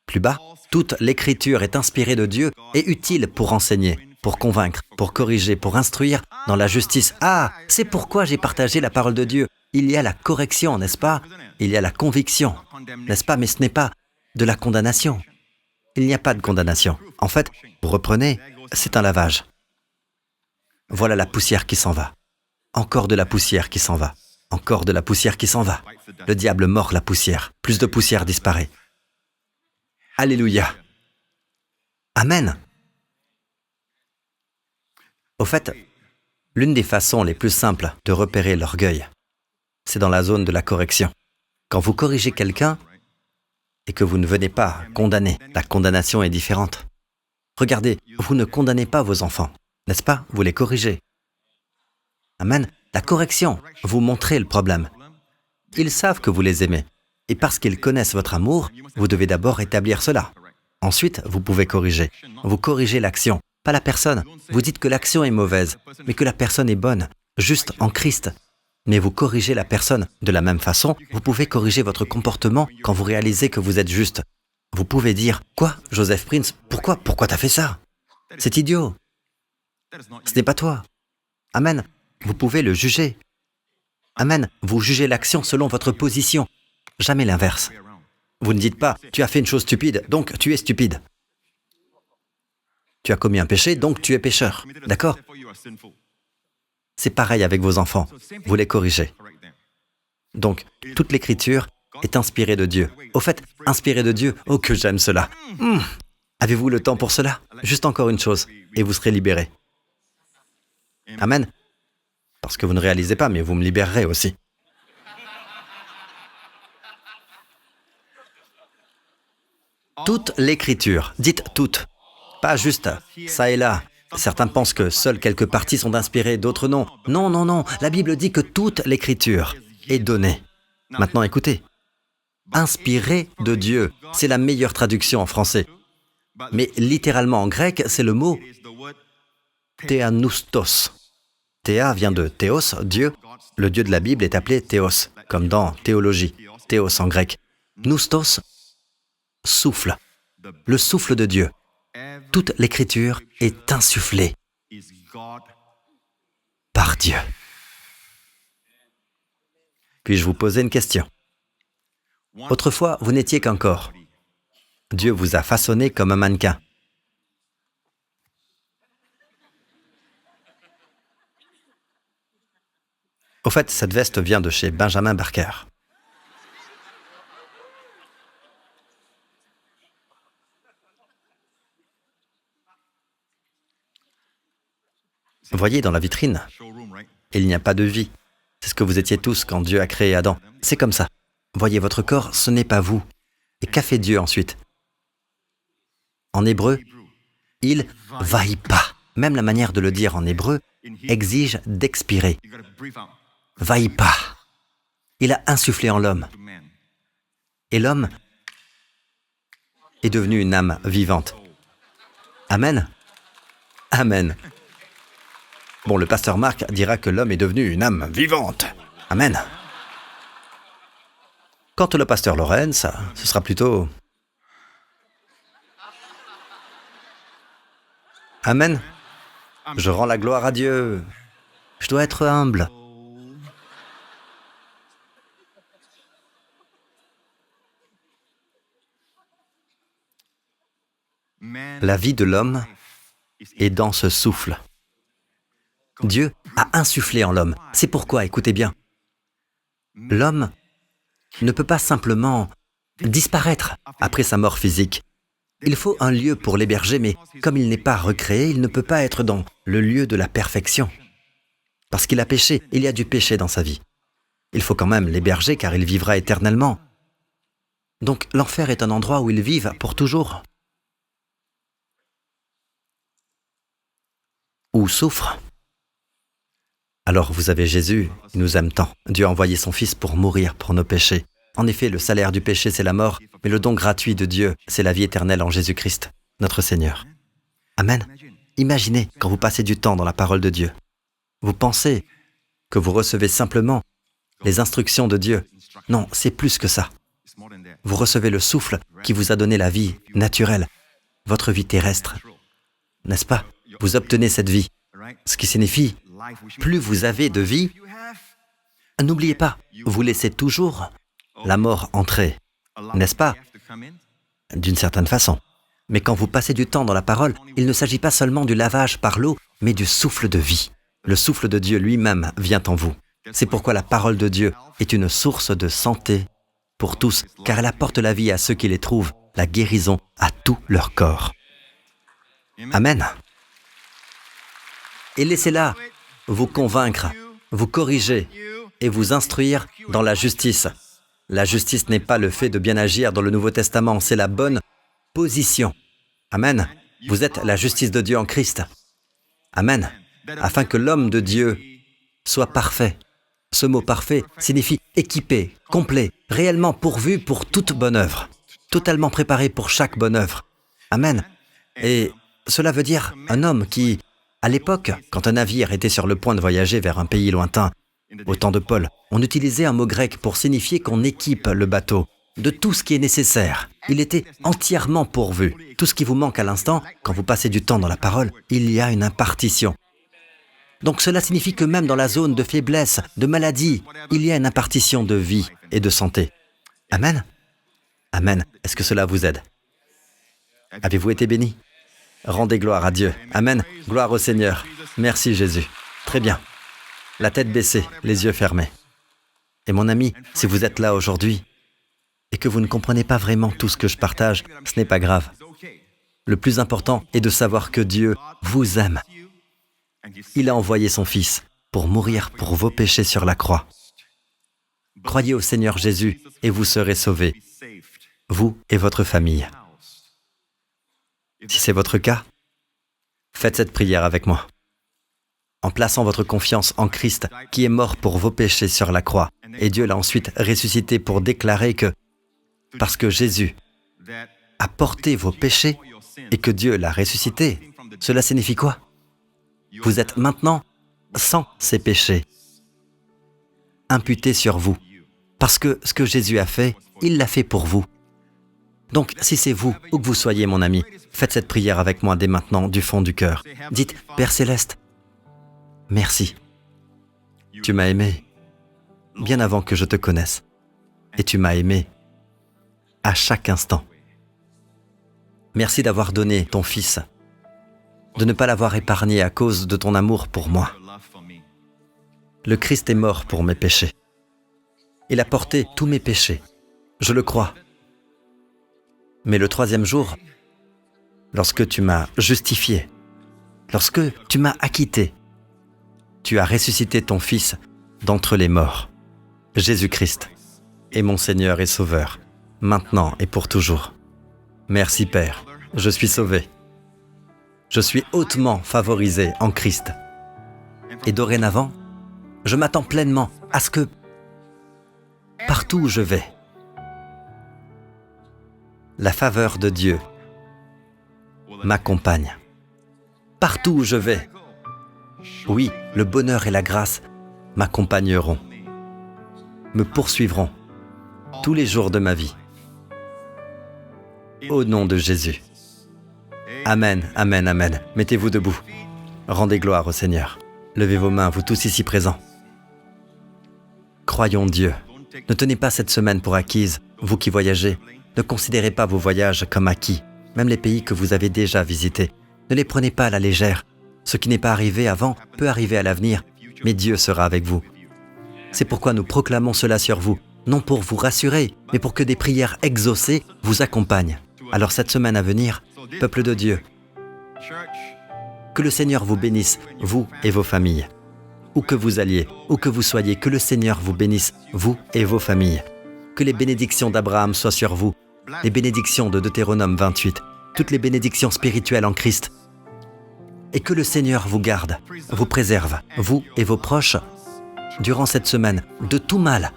Plus bas, toute l'écriture est inspirée de Dieu et utile pour enseigner, pour convaincre, pour corriger, pour instruire dans la justice. Ah, c'est pourquoi j'ai partagé la parole de Dieu. Il y a la correction, n'est-ce pas? Il y a la conviction, n'est-ce pas? Mais ce n'est pas de la condamnation. Il n'y a pas de condamnation. En fait, vous reprenez, c'est un lavage. Voilà la poussière qui s'en va. Encore de la poussière qui s'en va. Encore de la poussière qui s'en va. Le diable mord la poussière. Plus de poussière disparaît. Alléluia. Amen. Au fait, l'une des façons les plus simples de repérer l'orgueil, c'est dans la zone de la correction. Quand vous corrigez quelqu'un, et que vous ne venez pas condamner. La condamnation est différente. Regardez, vous ne condamnez pas vos enfants, n'est-ce pas? Vous les corrigez. Amen. La correction, vous montrez le problème. Ils savent que vous les aimez. Et parce qu'ils connaissent votre amour, vous devez d'abord établir cela. Ensuite, vous pouvez corriger. Vous corrigez l'action, pas la personne. Vous dites que l'action est mauvaise, mais que la personne est bonne, juste en Christ. Mais vous corrigez la personne. De la même façon, vous pouvez corriger votre comportement quand vous réalisez que vous êtes juste. Vous pouvez dire « Quoi, Joseph Prince, pourquoi t'as fait ça? C'est idiot. Ce n'est pas toi. » Amen. Vous pouvez le juger. Amen. Vous jugez l'action selon votre position. Jamais l'inverse. Vous ne dites pas « Tu as fait une chose stupide, donc tu es stupide. » Tu as commis un péché, donc tu es pécheur. D'accord? C'est pareil avec vos enfants. Vous les corrigez. Donc, toute l'écriture est inspirée de Dieu. Au fait, inspirée de Dieu, oh que j'aime cela. Avez-vous le temps pour cela? Juste encore une chose, et vous serez libérés. Amen. Parce que vous ne réalisez pas, mais vous me libérerez aussi. Toute l'Écriture, dites toute, pas juste ça et là. Certains pensent que seules quelques parties sont inspirées, d'autres non. Non, non, non, la Bible dit que toute l'Écriture est donnée. Maintenant écoutez, inspirée de Dieu, c'est la meilleure traduction en français. Mais littéralement en grec, c'est le mot théanoustos. Théa vient de théos, Dieu. Le Dieu de la Bible est appelé théos, comme dans théologie, théos en grec. Noustos, souffle, le souffle de Dieu. Toute l'Écriture est insufflée par Dieu. Puis-je vous poser une question? Autrefois, vous n'étiez qu'un corps. Dieu vous a façonné comme un mannequin. Au fait, cette veste vient de chez Benjamin Barker. Voyez dans la vitrine, il n'y a pas de vie. C'est ce que vous étiez tous quand Dieu a créé Adam. C'est comme ça. Voyez, votre corps, ce n'est pas vous. Et qu'a fait Dieu ensuite? En hébreu, il vaïpa. Même la manière de le dire en hébreu exige d'expirer. Vaïpa. Il a insufflé en l'homme. Et l'homme est devenu une âme vivante. Amen. Amen. Bon, le pasteur Marc dira que l'homme est devenu une âme vivante. Amen. Quant au pasteur Lorenz, ce sera plutôt... Amen. Je rends la gloire à Dieu. Je dois être humble. La vie de l'homme est dans ce souffle. Dieu a insufflé en l'homme. C'est pourquoi, écoutez bien, l'homme ne peut pas simplement disparaître après sa mort physique. Il faut un lieu pour l'héberger, mais comme il n'est pas recréé, il ne peut pas être dans le lieu de la perfection. Parce qu'il a péché, il y a du péché dans sa vie. Il faut quand même l'héberger car il vivra éternellement. Donc l'enfer est un endroit où ils vivent pour toujours. Ou souffrent. Alors vous avez Jésus, il nous aime tant. Dieu a envoyé son Fils pour mourir pour nos péchés. En effet, le salaire du péché, c'est la mort, mais le don gratuit de Dieu, c'est la vie éternelle en Jésus-Christ, notre Seigneur. Amen. Imaginez quand vous passez du temps dans la parole de Dieu. Vous pensez que vous recevez simplement les instructions de Dieu. Non, c'est plus que ça. Vous recevez le souffle qui vous a donné la vie naturelle, votre vie terrestre. N'est-ce pas? Vous obtenez cette vie. Ce qui signifie, plus vous avez de vie, n'oubliez pas, vous laissez toujours la mort entrer. N'est-ce pas? D'une certaine façon. Mais quand vous passez du temps dans la parole, il ne s'agit pas seulement du lavage par l'eau, mais du souffle de vie. Le souffle de Dieu lui-même vient en vous. C'est pourquoi la parole de Dieu est une source de santé pour tous, car elle apporte la vie à ceux qui les trouvent, la guérison à tout leur corps. Amen. Et laissez-la vous convaincre, vous corriger et vous instruire dans la justice. La justice n'est pas le fait de bien agir dans le Nouveau Testament, c'est la bonne position. Amen. Vous êtes la justice de Dieu en Christ. Amen. Afin que l'homme de Dieu soit parfait. Ce mot parfait signifie équipé, complet, réellement pourvu pour toute bonne œuvre, totalement préparé pour chaque bonne œuvre. Amen. Et cela veut dire un homme qui, à l'époque, quand un navire était sur le point de voyager vers un pays lointain, au temps de Paul, on utilisait un mot grec pour signifier qu'on équipe le bateau de tout ce qui est nécessaire. Il était entièrement pourvu. Tout ce qui vous manque à l'instant, quand vous passez du temps dans la parole, il y a une impartition. Donc cela signifie que même dans la zone de faiblesse, de maladie, il y a une impartition de vie et de santé. Amen. Amen. Est-ce que cela vous aide? Avez-vous été bénis? Rendez gloire à Dieu. Amen. Gloire au Seigneur. Merci Jésus. Très bien. La tête baissée, les yeux fermés. Et mon ami, si vous êtes là aujourd'hui et que vous ne comprenez pas vraiment tout ce que je partage, ce n'est pas grave. Le plus important est de savoir que Dieu vous aime. Il a envoyé son Fils pour mourir pour vos péchés sur la croix. Croyez au Seigneur Jésus et vous serez sauvés, vous et votre famille. Si c'est votre cas, faites cette prière avec moi. En plaçant votre confiance en Christ, qui est mort pour vos péchés sur la croix, et Dieu l'a ensuite ressuscité pour déclarer que, parce que Jésus a porté vos péchés et que Dieu l'a ressuscité, cela signifie quoi? Vous êtes maintenant sans ces péchés, imputés sur vous, parce que ce que Jésus a fait, il l'a fait pour vous. Donc, si c'est vous, où que vous soyez, mon ami, faites cette prière avec moi dès maintenant, du fond du cœur. Dites, Père Céleste, merci. Tu m'as aimé bien avant que je te connaisse. Et tu m'as aimé à chaque instant. Merci d'avoir donné ton Fils, de ne pas l'avoir épargné à cause de ton amour pour moi. Le Christ est mort pour mes péchés. Il a porté tous mes péchés. Je le crois. Mais le troisième jour, lorsque tu m'as justifié, lorsque tu m'as acquitté, tu as ressuscité ton Fils d'entre les morts. Jésus-Christ est mon Seigneur et Sauveur, maintenant et pour toujours. Merci Père, je suis sauvé. Je suis hautement favorisé en Christ. Et dorénavant, je m'attends pleinement à ce que, partout où je vais, la faveur de Dieu m'accompagne. Partout où je vais, oui, le bonheur et la grâce m'accompagneront, me poursuivront tous les jours de ma vie. Au nom de Jésus. Amen, amen, amen. Mettez-vous debout. Rendez gloire au Seigneur. Levez vos mains, vous tous ici présents. Croyons Dieu. Ne tenez pas cette semaine pour acquise, vous qui voyagez. Ne considérez pas vos voyages comme acquis, même les pays que vous avez déjà visités. Ne les prenez pas à la légère. Ce qui n'est pas arrivé avant peut arriver à l'avenir, mais Dieu sera avec vous. C'est pourquoi nous proclamons cela sur vous, non pour vous rassurer, mais pour que des prières exaucées vous accompagnent. Alors cette semaine à venir, peuple de Dieu, que le Seigneur vous bénisse, vous et vos familles. Où que vous alliez, où que vous soyez, que le Seigneur vous bénisse, vous et vos familles. Que les bénédictions d'Abraham soient sur vous, les bénédictions de Deutéronome 28, toutes les bénédictions spirituelles en Christ. Et que le Seigneur vous garde, vous préserve, vous et vos proches, durant cette semaine, de tout mal,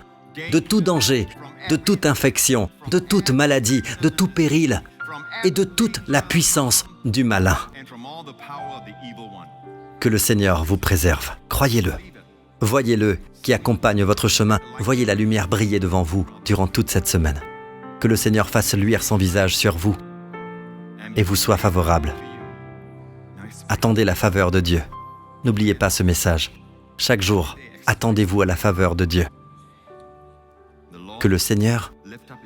de tout danger, de toute infection, de toute maladie, de tout péril et de toute la puissance du malin. Que le Seigneur vous préserve, croyez-le. Voyez-le qui accompagne votre chemin, voyez la lumière briller devant vous durant toute cette semaine. Que le Seigneur fasse luire son visage sur vous et vous soit favorable. Attendez la faveur de Dieu. N'oubliez pas ce message. Chaque jour, attendez-vous à la faveur de Dieu. Que le Seigneur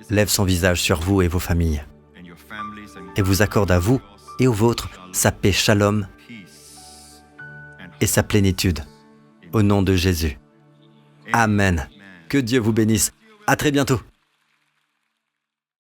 lève son visage sur vous et vos familles et vous accorde à vous et aux vôtres sa paix shalom et sa plénitude. Au nom de Jésus. Amen. Que Dieu vous bénisse. À très bientôt.